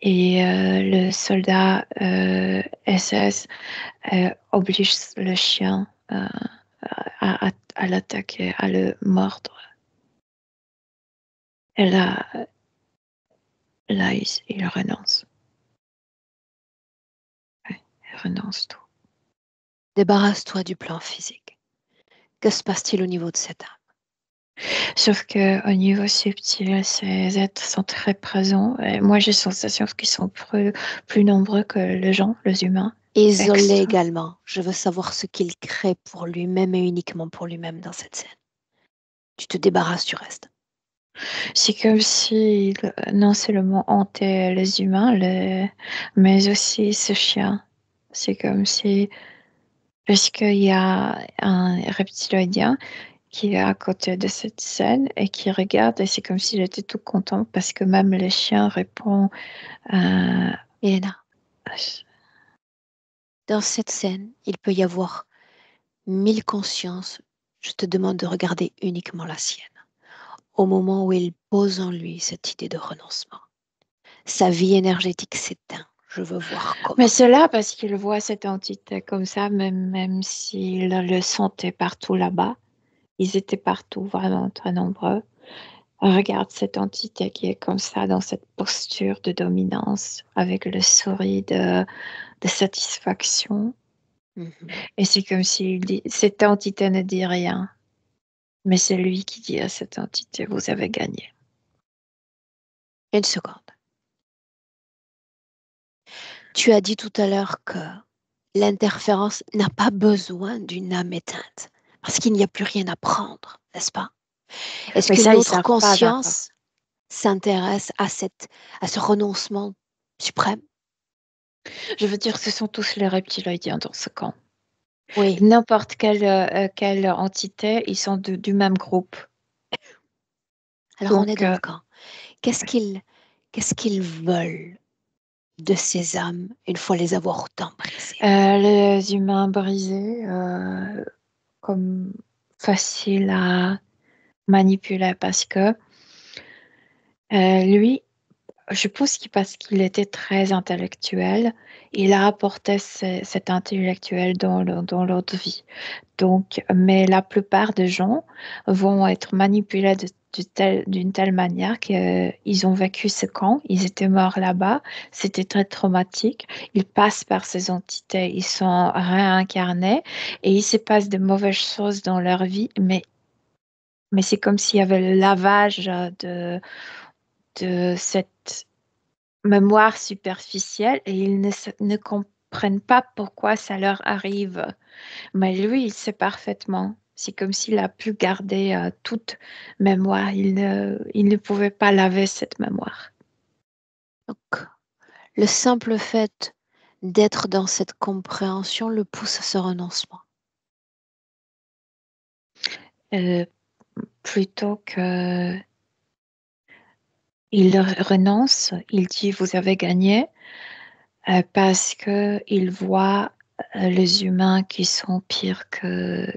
Et le soldat SS oblige le chien à l'attaquer, à le mordre. Et là il renonce. Ouais, il renonce tout. Débarrasse-toi du plan physique. Que se passe-t-il au niveau de cette âme? Sauf qu'au niveau subtil, ces êtres sont très présents. Et moi, j'ai la sensation qu'ils sont plus nombreux que les gens, les humains. Isole-les Extra. également. Je veux savoir ce qu'il crée pour lui-même et uniquement pour lui-même dans cette scène. Tu te débarrasses du reste. C'est comme si non seulement hantait les humains, mais aussi ce chien. C'est comme si, parce qu'il y a un reptiloïdien qui est à côté de cette scène et qui regarde et c'est comme s'il était tout content parce que même le chien répond à... Elena, dans cette scène, il peut y avoir 1000 consciences. Je te demande de regarder uniquement la sienne. Au moment où il pose en lui cette idée de renoncement. Sa vie énergétique s'éteint. Je veux voir Mais comment. c'est là parce qu'il voit cette entité comme ça, même s'il le sentait partout là-bas. Ils étaient partout, vraiment très nombreux. Regarde cette entité qui est comme ça, dans cette posture de dominance, avec le sourire de satisfaction. Mhm. Et c'est comme s'il dit, cette entité ne dit rien, mais c'est lui qui dit à cette entité, vous avez gagné. Une seconde. Tu as dit tout à l'heure que l'interférence n'a pas besoin d'une âme éteinte, parce qu'il n'y a plus rien à prendre, n'est-ce pas? Est-ce Mais qu'une ça, ils autre savent pas d'abord. conscience s'intéresse à ce renoncement suprême? Je veux dire, ce sont tous les reptiloïdiens dans ce camp. Oui. N'importe quelle entité, ils sont du même groupe. Alors on est Donc, dans le camp. Qu'est-ce qu'ils veulent de ces âmes une fois les avoir autant brisées? les humains brisés, comme facile à manipuler parce que lui, Je pense que parce qu'il était très intellectuel, il a apporté cet intellectuel dans l'autre vie. Donc, mais la plupart des gens vont être manipulés d'une telle manière qu'ils ont vécu ce camp, ils étaient morts là-bas, c'était très traumatique. Ils passent par ces entités, ils sont réincarnés et il se passe de mauvaises choses dans leur vie, mais c'est comme s'il y avait le lavage de cette mémoire superficielle et ils ne comprennent pas pourquoi ça leur arrive. Mais lui, il sait parfaitement. C'est comme s'il a pu garder toute mémoire. Il ne pouvait pas laver cette mémoire. Donc, le simple fait d'être dans cette compréhension le pousse à ce renoncement. Plutôt que il renonce, il dit vous avez gagné parce que il voit les humains qui sont pire que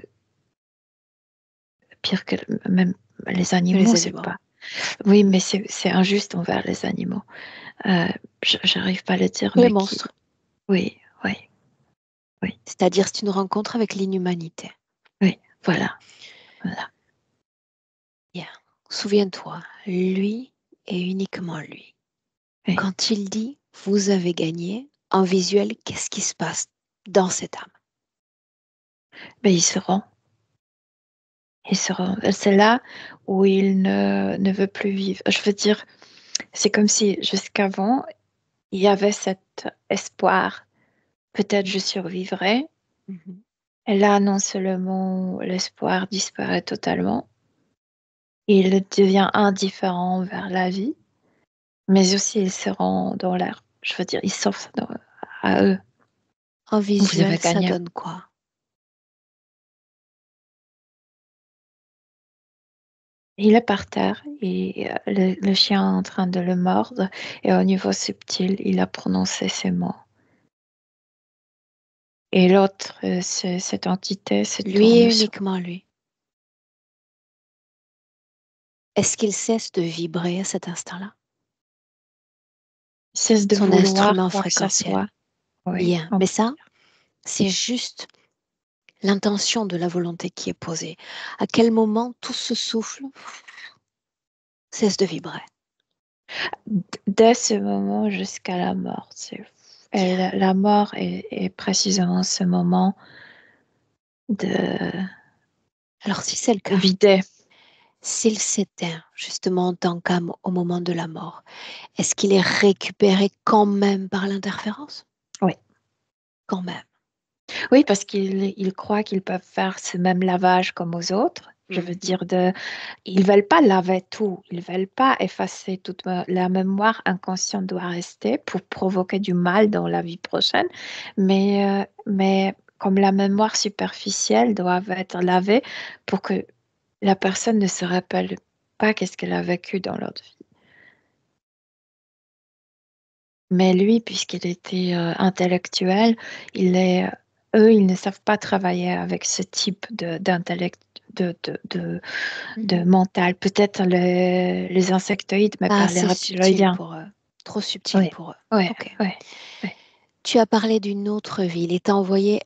même les animaux, Les c'est animaux. pas. Oui, mais c'est injuste envers les animaux. J'arrive pas à le dire, Les mais monstres. Oui, oui, oui, C'est-à-dire, c'est une rencontre avec l'inhumanité. oui, voilà, voilà. Bien. Souviens-toi, lui et uniquement lui. Oui. Quand il dit vous avez gagné, en visuel, qu'est-ce qui se passe dans cette âme? Mais il se rend. Il se rend. C'est là où il ne veut plus vivre. Je veux dire, c'est comme si jusqu'avant, il y avait cet espoir. Peut-être je survivrai. Mhm. Et là, non seulement l'espoir disparaît totalement, il devient indifférent vers la vie, mais aussi il se rend dans l'air. Je veux dire, il s'offre à eux. En Vous avez visuel, ça gagné. donne quoi? Il est par terre et le chien est en train de le mordre et au niveau subtil, il a prononcé ces mots. Et l'autre, cette entité se Lui et tourne sur. uniquement lui. Est-ce qu'il cesse de vibrer à cet instant-là? Il cesse de Son vouloir instrument quoi que ce fréquentiel. soit. Oui, Bien. on Mais peut ça, dire. c'est juste l'intention de la volonté qui est posée. À quel moment tout ce souffle cesse de vibrer? Dès ce moment jusqu'à la mort. Et la mort est précisément ce moment de Alors si c'est le cas, vider. s'il s'éteint justement en tant qu'âme au moment de la mort, est-ce qu'il est récupéré quand même par l'interférence? Oui. Quand même. Oui, parce qu'ils croient qu'ils peuvent faire ce même lavage comme aux autres. Je veux Mhm. dire, ils veulent pas laver tout, ils veulent pas effacer toute la mémoire inconsciente doit rester pour provoquer du mal dans la vie prochaine, mais comme la mémoire superficielle doit être lavée pour que la personne ne se rappelle pas qu'est-ce qu'elle a vécu dans l'autre vie. Mais lui, puisqu'il était intellectuel, eux, ils ne savent pas travailler avec ce type d'intellect, de Mhm. mental. Peut-être les insectoïdes, mais Ah, pas les c'est subtil reptiloïdiens. pour eux. Trop subtil Oui, pour eux. oui, Ok. oui, oui. Tu as parlé d'une autre vie. Il est envoyé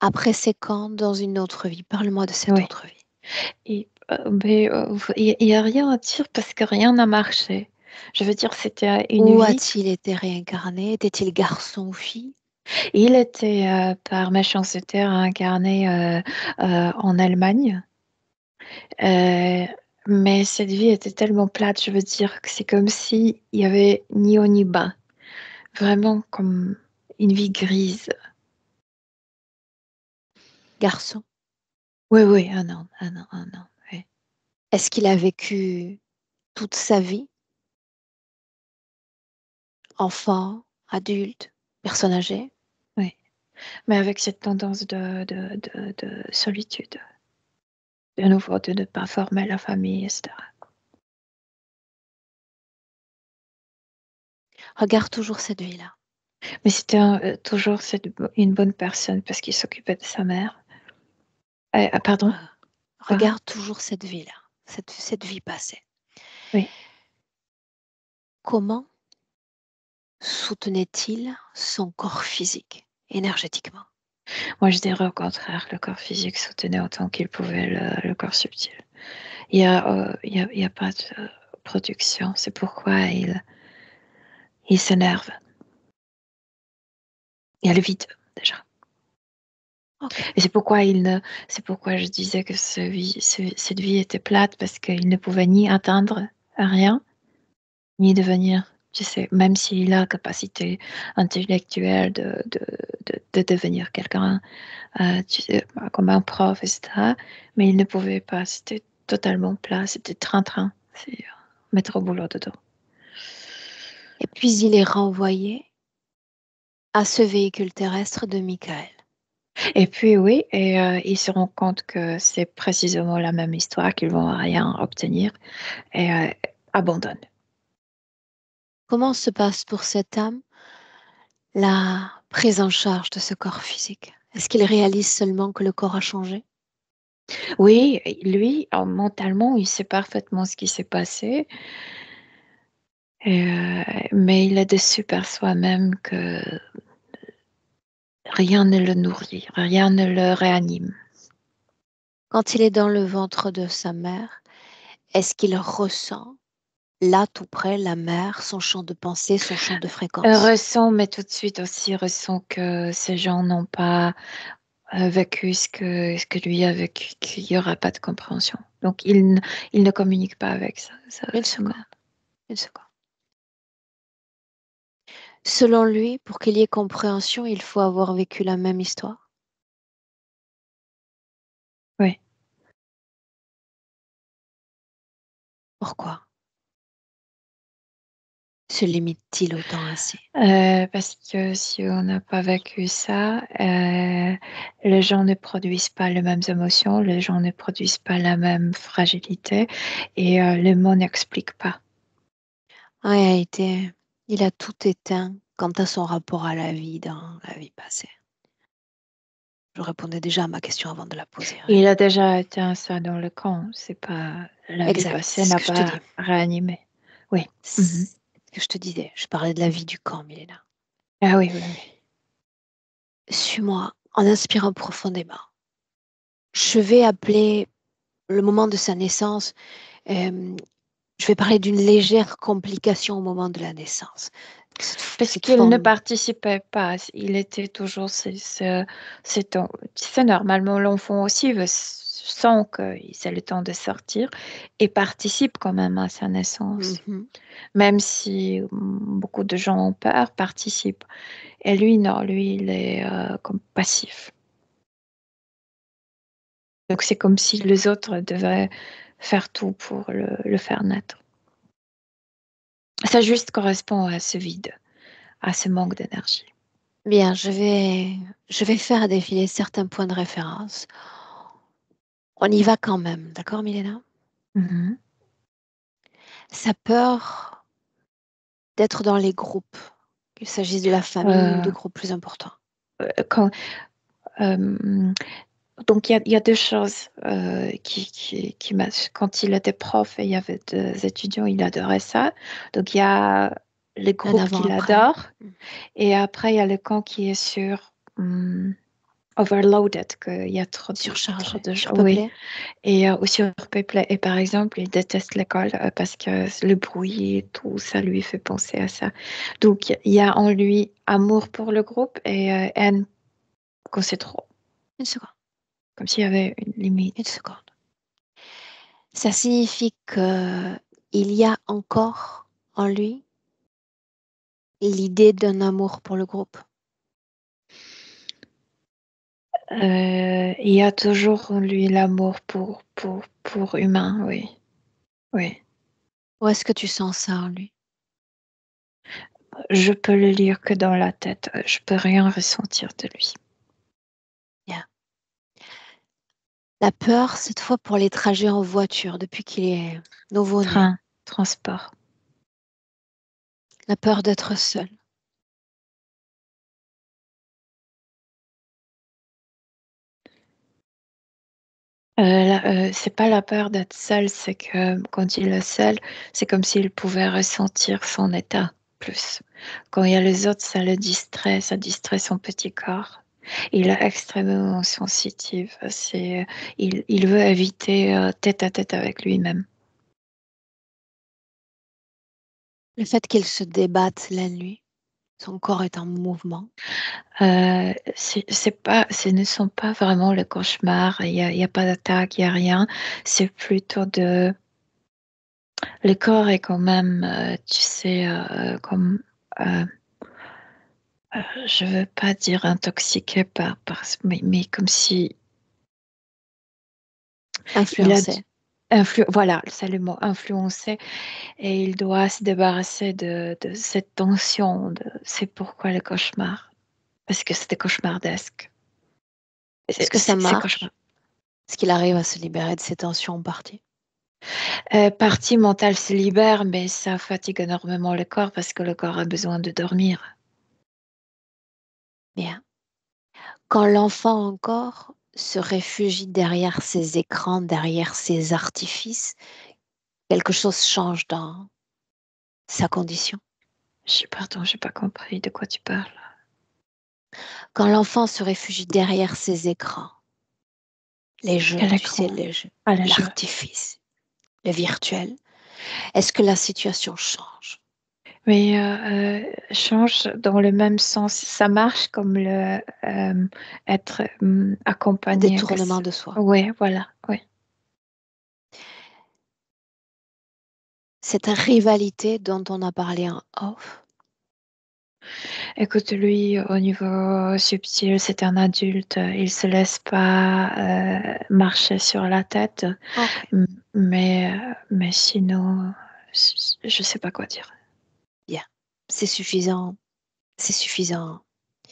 après ses camps dans une autre vie. Parle-moi de cette Oui. autre vie. Mais il n'y a rien à dire parce que rien n'a marché. Je veux dire, c'était une Où vie. a-t-il été réincarné? Était-il garçon ou fille? Il était par méchanceté incarné en Allemagne. Euh, mais cette vie était tellement plate, je veux dire que c'est comme si il y avait ni haut ni bas. Vraiment comme une vie grise. Garçon. Oui, oui, un an, un an, un an. Oui. Est-ce qu'il a vécu toute sa vie, enfant, adulte, personne âgée? Oui. Mais avec cette tendance de solitude, de nouveau, de ne pas former la famille, etc. Regarde toujours cette vie-là. Mais c'était toujours une bonne personne parce qu'il s'occupait de sa mère. Pardon? Quoi? Regarde toujours cette vie-là, cette vie passée. Oui. comment soutenait-il son corps physique, énergétiquement? Moi, je dirais au contraire, le corps physique soutenait autant qu'il pouvait le corps subtil. Il y a pas de production. C'est pourquoi il s'énerve. Il y a le vide, déjà. Ok. Et c'est pourquoi je disais que cette vie était plate, parce qu'il ne pouvait ni atteindre rien, ni devenir, tu sais, même s'il a la capacité intellectuelle de devenir quelqu'un, tu sais, comme un prof, etc. Mais il ne pouvait pas, c'était totalement plat, c'était train-train, c'est mettre au boulot dedans. Et puis il est renvoyé à ce véhicule terrestre de Michael. Et puis oui, et ils se rendent compte que c'est précisément la même histoire, qu'ils vont rien obtenir, et abandonnent. Comment se passe pour cette âme la prise en charge de ce corps physique? Est-ce qu'il réalise seulement que le corps a changé? Oui, lui, mentalement, il sait parfaitement ce qui s'est passé, mais il est déçu par soi-même que rien ne le nourrit, rien ne le réanime. Quand il est dans le ventre de sa mère, est-ce qu'il ressent là tout près la mer, son champ de pensée, son champ de fréquence? Ressent, mais tout de suite aussi ressent que ces gens n'ont pas vécu ce que lui a vécu, qu'il n'y aura pas de compréhension. Donc il ne communique pas avec ça. Une seconde, une seconde. Selon lui, pour qu'il y ait compréhension, il faut avoir vécu la même histoire. Oui. Pourquoi se limite-t-il autant ainsi? Parce que si on n'a pas vécu ça, les gens ne produisent pas les mêmes émotions, les gens ne produisent pas la même fragilité, et les mots n'expliquent pas. En réalité, il a tout éteint quant à son rapport à la vie dans la vie passée. Je répondais déjà à ma question avant de la poser, hein. Il a déjà éteint ça dans le camp, c'est pas la vie Exact, c'est passée ce n'a que je te pas dis. réanimé. Oui. C'est Mhm. ce que je te disais. Je parlais de la vie du camp, Milena. Ah oui, oui, oui. Suis-moi en inspirant profondément. Je vais appeler le moment de sa naissance, euh, je vais parler d'une légère complication au moment de la naissance. Parce Cette qu'il ne forme, participait pas, il était toujours, tu sais, normalement l'enfant aussi sent que c'est le temps de sortir et participe quand même à sa naissance. mhm. Même si beaucoup de gens ont peur, participe. Et lui, non, lui, il est comme passif. Donc c'est comme si les autres devaient faire tout pour le faire naître. Ça juste correspond à ce vide, à ce manque d'énergie. Bien, je vais faire défiler certains points de référence. On y va quand même, d'accord, Milena? Mhm. Sa peur d'être dans les groupes, qu'il s'agisse de la famille ou Euh, de groupes plus importants. quand, euh, donc il y a deux choses qui matchent. Quand il était prof et il y avait des étudiants, il adorait ça. Donc il y a les Un groupes qu'il avant-après. adore, et après il y a le camp qui est sur overloaded, qu'il y a trop Surchargé, de gens. Oui, surpeuplé. et ou surpeuplé. Et par exemple, il déteste l'école parce que le bruit et tout, ça lui fait penser à ça. Donc il y a en lui amour pour le groupe et haine quand c'est trop, Une seconde, comme s'il y avait une une limite. seconde. Ça signifie que il y a encore en lui l'idée d'un amour pour le groupe. Il y a toujours en lui l'amour pour humain, oui. Oui. Où est-ce que tu sens ça en lui? Je peux le lire que dans la tête. Je peux rien ressentir de lui. Bien. La peur, cette fois pour les trajets en voiture depuis qu'il est nouveau-né. Train, transport. La peur d'être seul. C'est pas la peur d'être seul, c'est que quand il est seul, c'est comme s'il pouvait ressentir son état plus. Quand il y a les autres, ça distrait son petit corps. Il est extrêmement sensitif. Il veut éviter tête à tête avec lui-même. Le fait qu'il se débatte la nuit, son corps est en mouvement. Ce ne sont pas vraiment le cauchemar. Il y a pas d'attaque, il y a rien. C'est plutôt le corps est quand même, tu sais, comme je veux pas dire intoxiqué mais comme si il a Influencé. voilà, c'est le mot, influencé, et il doit se débarrasser de cette tension. C'est pourquoi le cauchemar, parce que c'était cauchemardesque. Est-ce que ça C'est cauchemar. marche? Est-ce qu'il arrive à se libérer de ces tensions en partie? Partie mentale se libère, mais ça fatigue énormément le corps parce que le corps a besoin de dormir. Bien. Quand l'enfant encore se réfugie derrière ses écrans, derrière ses artifices, quelque chose change dans sa condition. Pardon, j'ai pas compris de quoi tu parles. Quand l'enfant se réfugie derrière ses écrans, les jeux, Quel tu sais, écran? les jeux, Ah, le jeu. l'artifice, le virtuel, est-ce que la situation change? Mais change dans le même sens. Ça marche comme être Un accompagné. détournement de soi. Oui, voilà. Oui. Cette rivalité dont on a parlé en off, Écoute, lui, au niveau subtil, c'est un adulte. Il se laisse pas marcher sur la tête. ok, M- mais sinon, je sais pas quoi dire. bien, c'est suffisant, c'est suffisant,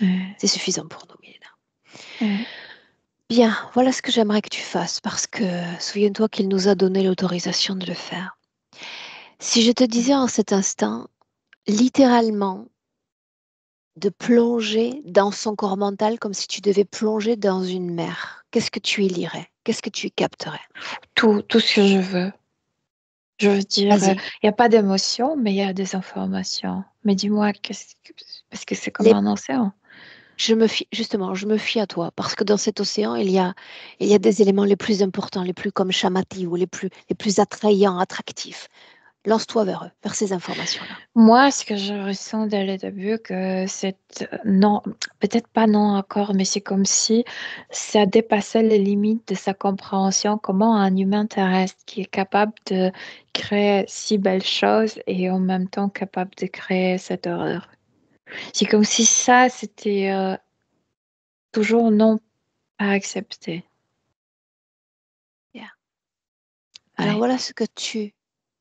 Euh, c'est suffisant pour nous, Milena. euh, Bien, voilà ce que j'aimerais que tu fasses parce que souviens-toi qu'il nous a donné l'autorisation de le faire. Si je te disais en cet instant, littéralement, de plonger dans son corps mental comme si tu devais plonger dans une mer, qu'est-ce que tu y lirais? Qu'est-ce que tu y capterais? tout ce que je veux. Je veux dire, il Vas-y. n'y a pas d'émotion, mais il y a des informations. Mais dis-moi, parce que c'est comme Les- un océan. Je me fie, justement, je me fie à toi parce que dans cet océan, il y a des éléments les plus importants, les plus comme chamatifs ou les plus attrayants, attractifs. Lance-toi vers eux, vers ces informations-là. Moi, ce que je ressens dès le début, que non, peut-être pas non encore, mais c'est comme si ça dépassait les limites de sa compréhension. Comment un humain terrestre qui est capable de créer si belles choses et en même temps capable de créer cette horreur. C'est comme si ça, c'était toujours non pas accepté. Bien. Alors Oui, voilà ce que tu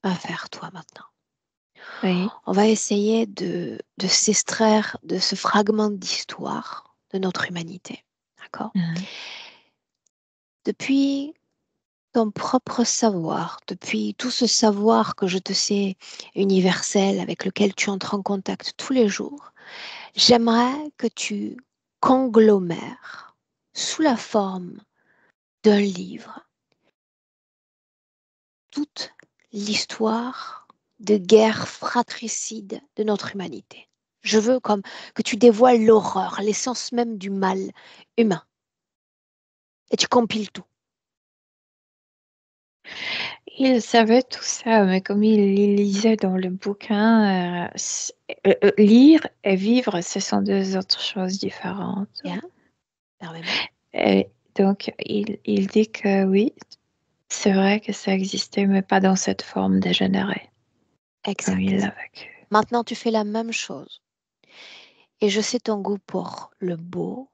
vas faire toi maintenant. oui. On va essayer de s'extraire de ce fragment d'histoire de notre humanité. D'accord? Mhm. Depuis ton propre savoir, depuis tout ce savoir que je te sais universel, avec lequel tu entres en contact tous les jours, j'aimerais que tu conglomères sous la forme d'un livre toute l'histoire de guerre fratricide de notre humanité. Je veux comme que tu dévoiles l'horreur, l'essence même du mal humain. Et tu compiles tout. Il savait tout ça, mais comme il lisait dans le bouquin, lire et vivre, ce sont deux autres choses différentes. Bien, permets-moi. Et donc, il dit que oui, c'est vrai que ça existait, mais pas dans cette forme dégénérée, comme il Exact. l'a vécu. Maintenant, tu fais la même chose. Et je sais ton goût pour le beau,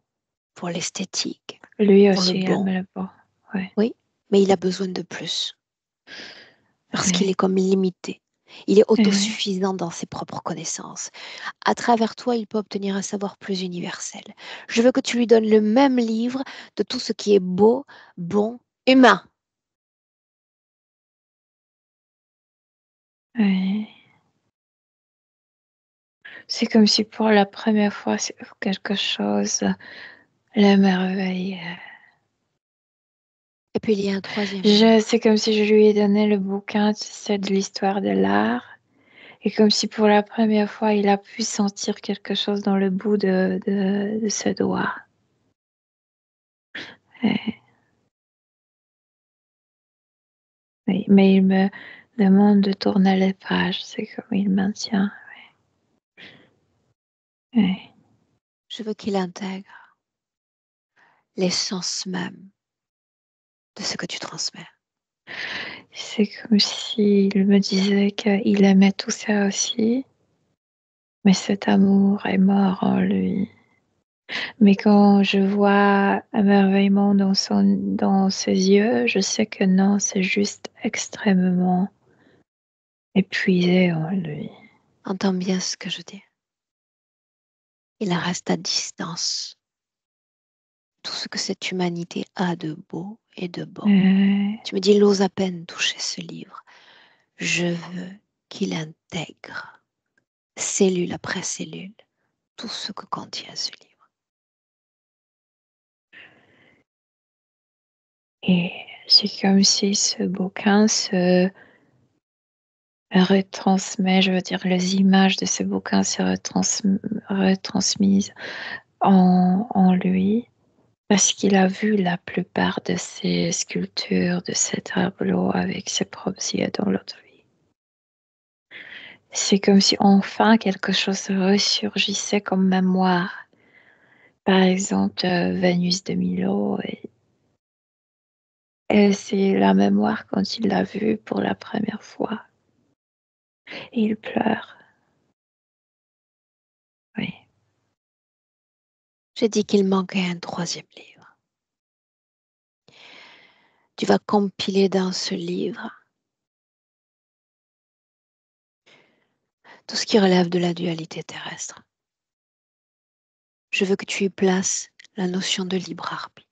pour l'esthétique, Lui pour le aussi, il bon. aime le beau. Oui, Oui, mais il a besoin de plus. Parce qu'il est oui, comme limité. Il est oui. autosuffisant dans ses propres connaissances. À travers toi, il peut obtenir un savoir plus universel. Je veux que tu lui donnes le même livre de tout ce qui est beau, bon, humain. Oui. C'est comme si pour la première fois, c'est quelque chose l'émerveillait. Et puis il y a un troisième livre. C'est comme si je lui ai donné le bouquin, tu sais, de l'histoire de l'art. Et comme si pour la première fois, il a pu sentir quelque chose dans le bout de ce doigt. Oui, mais il me demande de tourner les pages. C'est comme il maintient. Oui. Je veux qu'il intègre l'essence même de ce que tu transmets. C'est comme s'il me disait qu'il aimait tout ça aussi, mais cet amour est mort en lui. Mais quand je vois émerveillement dans ses yeux, je sais que non, c'est juste extrêmement épuisé en lui. Entends bien ce que je dis. Il reste à distance tout ce que cette humanité a de beau et de bon. Tu me dis, il ose à peine toucher ce livre. Je veux qu'il intègre, cellule après cellule, tout ce que contient ce livre. Et c'est comme si ce bouquin se retransmet, je veux dire, les images de ce bouquin se retransmises en lui, parce qu'il a vu la plupart de ces sculptures, de ces tableaux avec ses propres yeux dans l'autre vie. C'est comme si enfin quelque chose ressurgissait comme mémoire. Par exemple, Vénus de Milo, et c'est la mémoire quand il l'a vue pour la première fois. Et il pleure. Oui. J'ai dit qu'il manquait un troisième livre. Tu vas compiler dans ce livre tout ce qui relève de la dualité terrestre. Je veux que tu y places la notion de libre arbitre.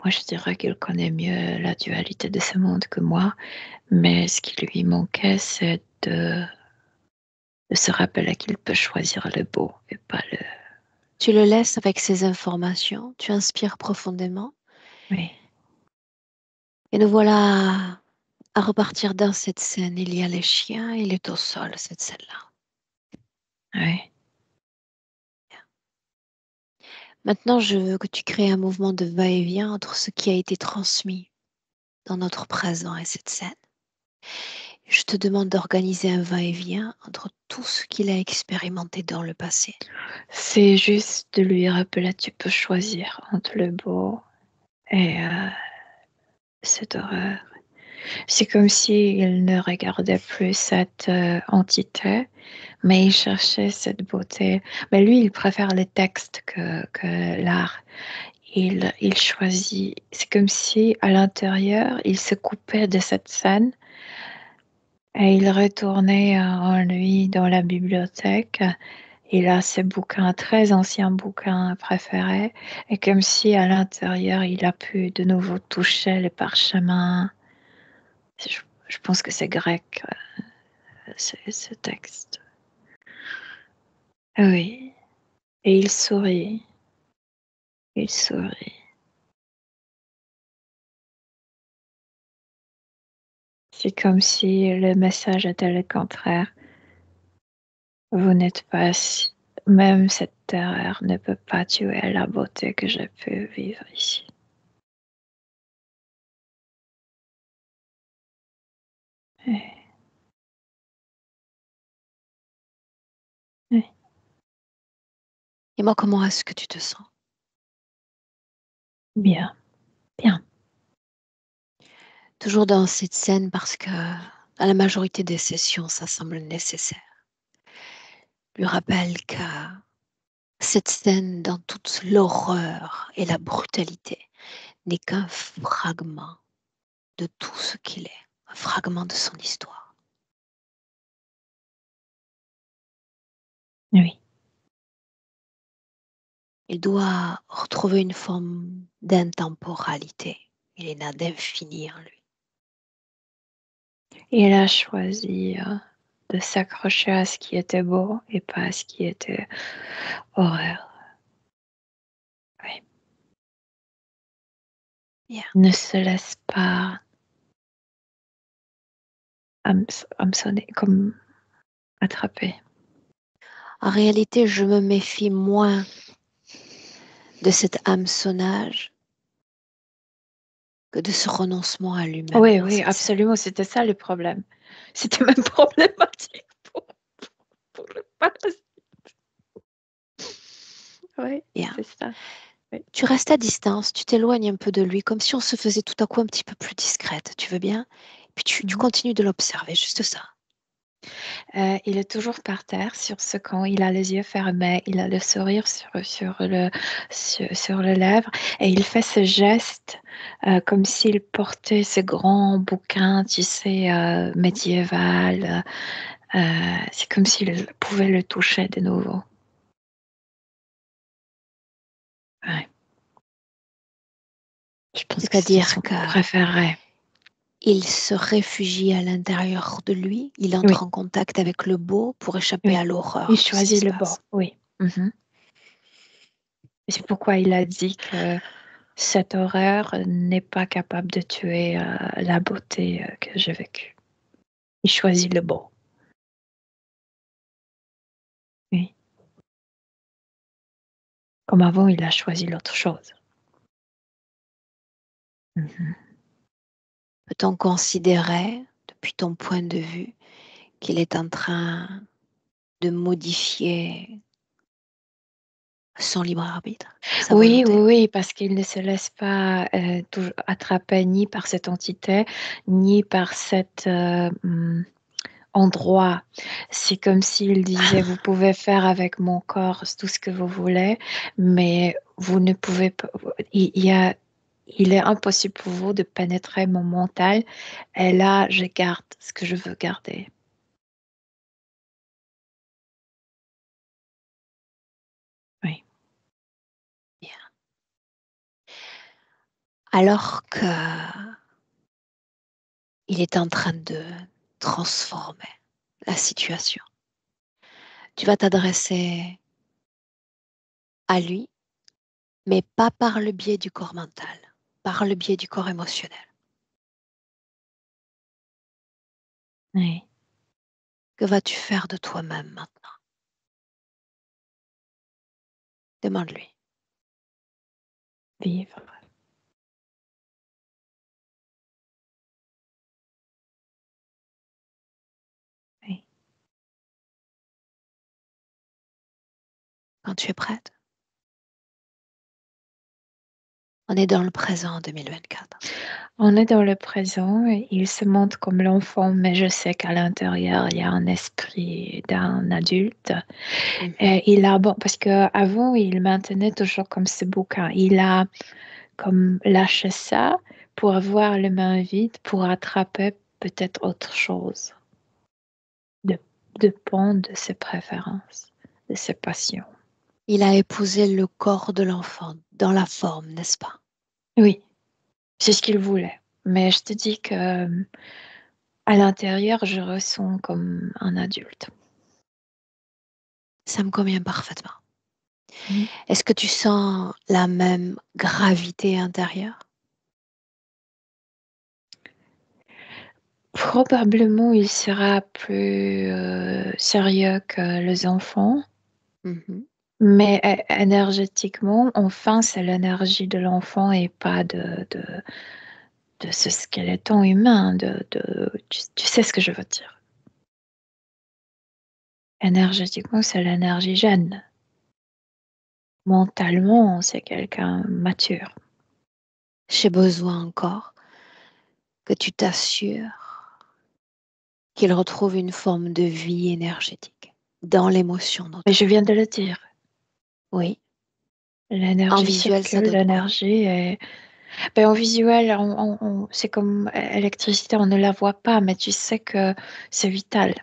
Moi, je dirais qu'il connaît mieux la dualité de ce monde que moi, mais ce qui lui manquait, c'est de se rappeler qu'il peut choisir le beau et pas le... Tu le laisses avec ces informations, tu inspires profondément Oui, et nous voilà à repartir dans cette scène. Il y a les chiens, il est au sol, cette scène-là. oui. Maintenant, je veux que tu crées un mouvement de va-et-vient entre ce qui a été transmis dans notre présent et cette scène. Je te demande d'organiser un va-et-vient entre tout ce qu'il a expérimenté dans le passé. C'est juste de lui rappeler, tu peux choisir entre le beau et cette horreur. C'est comme s'il ne regardait plus cette entité, mais il cherchait cette beauté. Mais lui, il préfère les textes que l'art. Il choisit. C'est comme si à l'intérieur, il se coupait de cette scène et il retournait en lui dans la bibliothèque. Il a ses bouquins, très anciens bouquins préférés, et comme si à l'intérieur, il a pu de nouveau toucher les parchemins. Je pense que c'est grec, ce texte. Oui, et il sourit. Il sourit. C'est comme si le message était le contraire. Vous n'êtes pas même cette terreur ne peut pas tuer la beauté que je peux vivre ici. Oui, oui. Et moi, comment est-ce que tu te sens? Bien, bien. Toujours dans cette scène parce que à la majorité des sessions, ça semble nécessaire. Lui rappelle que cette scène, dans toute l'horreur et la brutalité, n'est qu'un fragment de tout ce qu'il est, un fragment de son histoire. Oui, Il doit retrouver une forme d'intemporalité. Il en a d'infini en lui. il a choisi de s'accrocher à ce qui était beau et pas à ce qui était horreur. Oui. Yeah. Ne se laisse pas hameçonner, comme attraper. En réalité, je me méfie moins de cet hameçonnage que de ce renoncement à lui-même Oui, dans oui, cette série. absolument, c'était ça le problème. C'était même problématique pour le parasite. Oui, Yeah. c'est ça. Oui. Tu restes à distance, tu t'éloignes un peu de lui, comme si on se faisait tout à coup un petit peu plus discrète, tu veux bien? Puis tu continues de l'observer, juste ça. Il est toujours par terre sur ce camp, il a les yeux fermés, il a le sourire sur le lèvre et il fait ce geste comme s'il portait ce grand bouquin, tu sais, médiéval. C'est comme s'il pouvait le toucher de nouveau. Ouais. Je pense que c'est C'est-à-dire son que préféré. il se réfugie à l'intérieur de lui, il Oui, entre en contact avec le beau pour échapper à oui. Il l'horreur de ce qui choisit se le bon, passe. oui. Mhm. Et c'est pourquoi il a dit que cette horreur n'est pas capable de tuer la beauté que j'ai vécue. Il choisit le bon. Oui. Comme avant, il a choisi l'autre chose. Mhm. Peut-on considérer, depuis ton point de vue, qu'il est en train de modifier son libre arbitre, sa Oui, oui, volonté? oui, parce qu'il ne se laisse pas attraper ni par cette entité, ni par cet endroit. C'est comme s'il disait, vous pouvez faire avec mon corps tout ce que vous voulez, mais vous ne pouvez pas. Il est impossible pour vous de pénétrer mon mental. Et là, je garde ce que je veux garder. Oui. Bien. Alors que il est en train de transformer la situation, tu vas t'adresser à lui, mais pas par le biais du corps mental, par le biais du corps émotionnel. Oui. Que vas-tu faire de toi-même maintenant? Demande-lui. Vivre. Oui. Quand tu es prête, on est dans le présent en 2024. On est dans le présent et il se montre comme l'enfant, mais je sais qu'à l'intérieur, il y a un esprit d'un adulte. Et il a, bon, parce qu'avant, il maintenait toujours comme ce bouquin. Il a comme lâché ça pour avoir les mains vides, pour attraper peut-être autre chose. Dépend de ses préférences, de ses passions. Il a épousé le corps de l'enfant dans la forme, n'est-ce pas? Oui, c'est ce qu'il voulait. Mais je te dis que à l'intérieur, je ressens comme un adulte. Ça me convient parfaitement. Mhm. Est-ce que tu sens la même gravité intérieure? Probablement, il sera plus sérieux que les enfants, Mhm. mais énergétiquement, enfin, c'est l'énergie de l'enfant et pas de ce squeletton humain. Tu sais ce que je veux dire. Énergétiquement, c'est l'énergie jeune. Mentalement, c'est quelqu'un mature. J'ai besoin encore que tu t'assures qu'il retrouve une forme de vie énergétique dans l'émotion Mais je notamment. viens de le dire. Oui, en L'énergie visuel, ça circule, donne quoi? l'énergie est... Ben, en visuel, c'est comme l'électricité, on ne la voit pas, mais tu sais que c'est vital.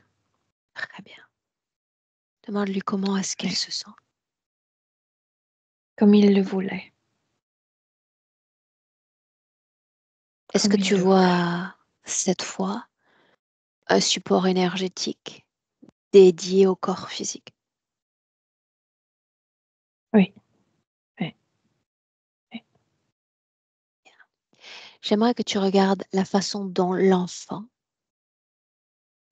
Très bien. Demande-lui comment est-ce qu'il Oui. se sent. Comme il le voulait. Est-ce que Comme il tu le voulait. vois cette fois un support énergétique dédié au corps physique? Oui, oui, oui. j'aimerais que tu regardes la façon dont l'enfant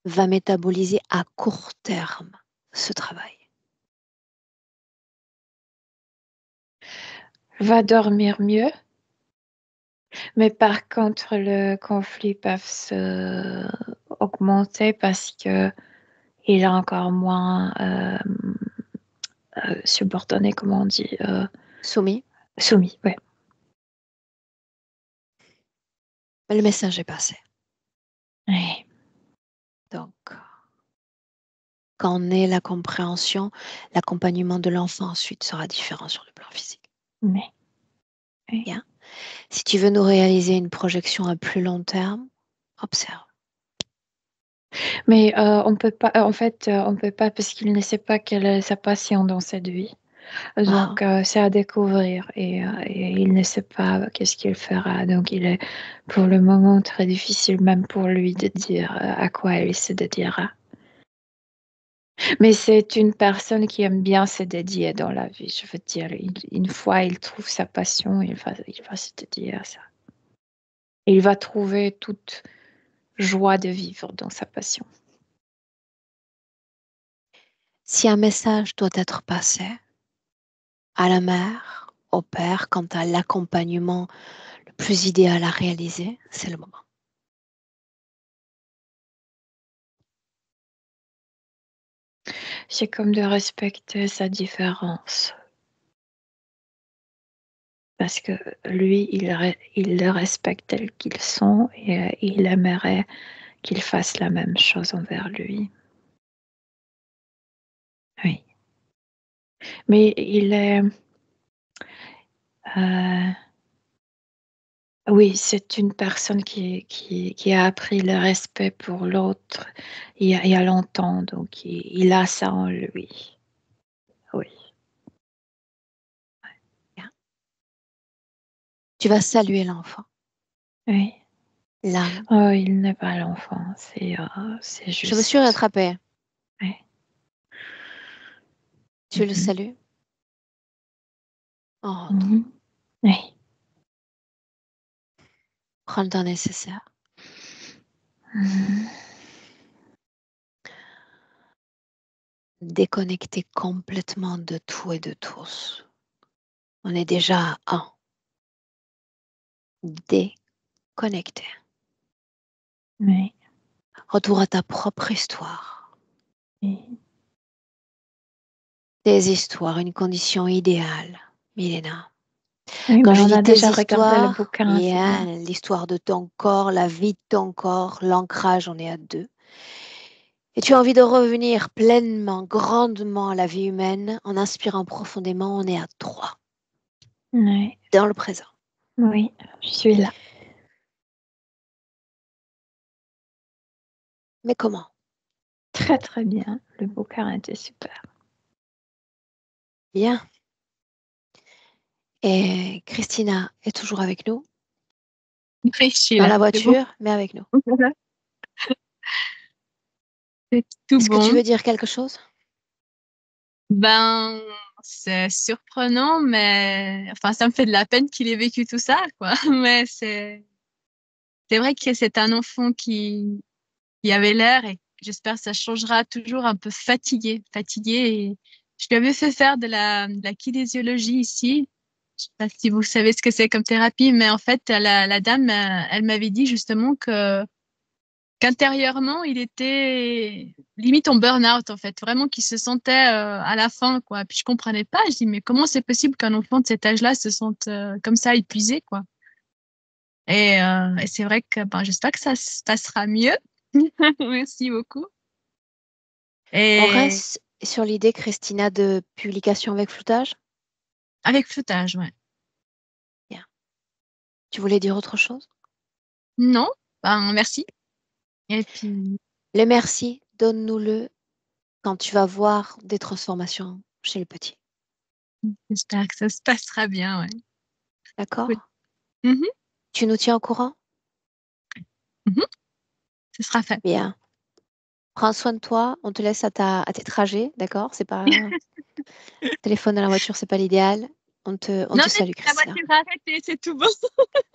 va métaboliser à court terme ce travail. Va dormir mieux, mais par contre, le conflit peut se augmenter parce que il est encore moins subordonné, comment on dit, Soumis, soumis. Ouais. mais le message est passé. Ouais. Donc, quand on est la compréhension, l'accompagnement de l'enfant ensuite sera différent sur le plan physique. Ouais. Bien. Si tu veux nous réaliser une projection à plus long terme, observe. Mais on peut pas, en fait, on peut pas parce qu'il ne sait pas quelle est sa passion dans cette vie. Donc, c'est à découvrir et il ne sait pas qu'est-ce qu'il fera. Donc, il est pour le moment très difficile même pour lui de dire à quoi il se dédiera. Mais c'est une personne qui aime bien se dédier dans la vie. Je veux dire, une fois il trouve sa passion, il va se dédier à ça. Et il va trouver toute joie de vivre dans sa passion. Si un message doit être passé à la mère, au père, quant à l'accompagnement le plus idéal à réaliser, c'est le moment. C'est comme de respecter sa différence. Parce que lui, il le respecte tel qu'ils sont et il aimerait qu'ils fassent la même chose envers lui. Oui. Mais il est... oui, c'est une personne qui a appris le respect pour l'autre il y a longtemps, donc il a ça en lui. Oui. Bien. Tu vas saluer l'enfant. Oui. L'âme. Oh, il n'est pas l'enfant, c'est juste... Je me suis rattrapée. Oui. Tu le salues. Oh, Oui. prends le temps nécessaire. Déconnecter complètement de tout et de tous. On est déjà à un. Déconnecter. Oui. Retour à ta propre histoire. Oui. Tes histoires, une condition idéale, Milena. Oui, Quand mais je on dis a tes déjà regardé le histoires, bouquin, c'est bien. l'histoire de ton corps, la vie de ton corps, l'ancrage, on est à 2. Et tu as envie de revenir pleinement, grandement à la vie humaine en inspirant profondément, on est à 3. Oui. Dans le présent. Oui, je suis là. Mais comment? Très très bien. Le bouquin était super. Bien. Et Christina est toujours avec nous, Oui, je suis dans là, la c'est bon. voiture, mais avec nous. C'est tout Est-ce que tu bon. veux dire quelque chose? Ben, c'est surprenant, mais enfin, ça me fait de la peine qu'il ait vécu tout ça, quoi. Mais c'est vrai que c'est un enfant qui avait l'air et j'espère que ça changera toujours un peu fatigué. Et je lui avais fait faire de la kinésiologie ici. Je sais pas si vous savez ce que c'est comme thérapie, mais en fait, la dame, elle m'avait dit justement que qu'intérieurement, il était limite en burn-out, en fait, vraiment qu'il se sentait à la fin, quoi. Puis je comprenais pas. Je dis, mais comment c'est possible qu'un enfant de cet âge-là se sente comme ça épuisé, quoi. Et c'est vrai que ben, j'espère que ça se passera mieux. Merci beaucoup. On Et reste sur l'idée, Christina, de publication avec floutage? avec floutage, ouais. Bien. Tu voulais dire autre chose? Non, ben merci. Et puis, Le merci, donne-nous-le quand tu vas voir des transformations chez le petit. j'espère que ça se passera bien, ouais. Oui. D'accord? Mhm, Tu nous tiens au courant? mhm, ce sera fait. Bien. Prends soin de toi. On te laisse à tes trajets, d'accord? C'est pas téléphone dans la voiture, c'est pas l'idéal. On te Non, salue, la Christina. voiture a arrêté, c'est tout bon.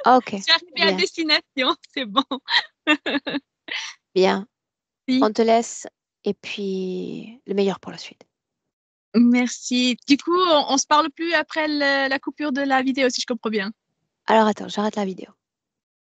Ok, Je suis arrivée à bien, destination, c'est bon. bien. Oui. On te laisse et puis le meilleur pour la suite. Merci. Du coup, on se parle plus après la coupure de la vidéo, si je comprends bien. Alors attends, j'arrête la vidéo.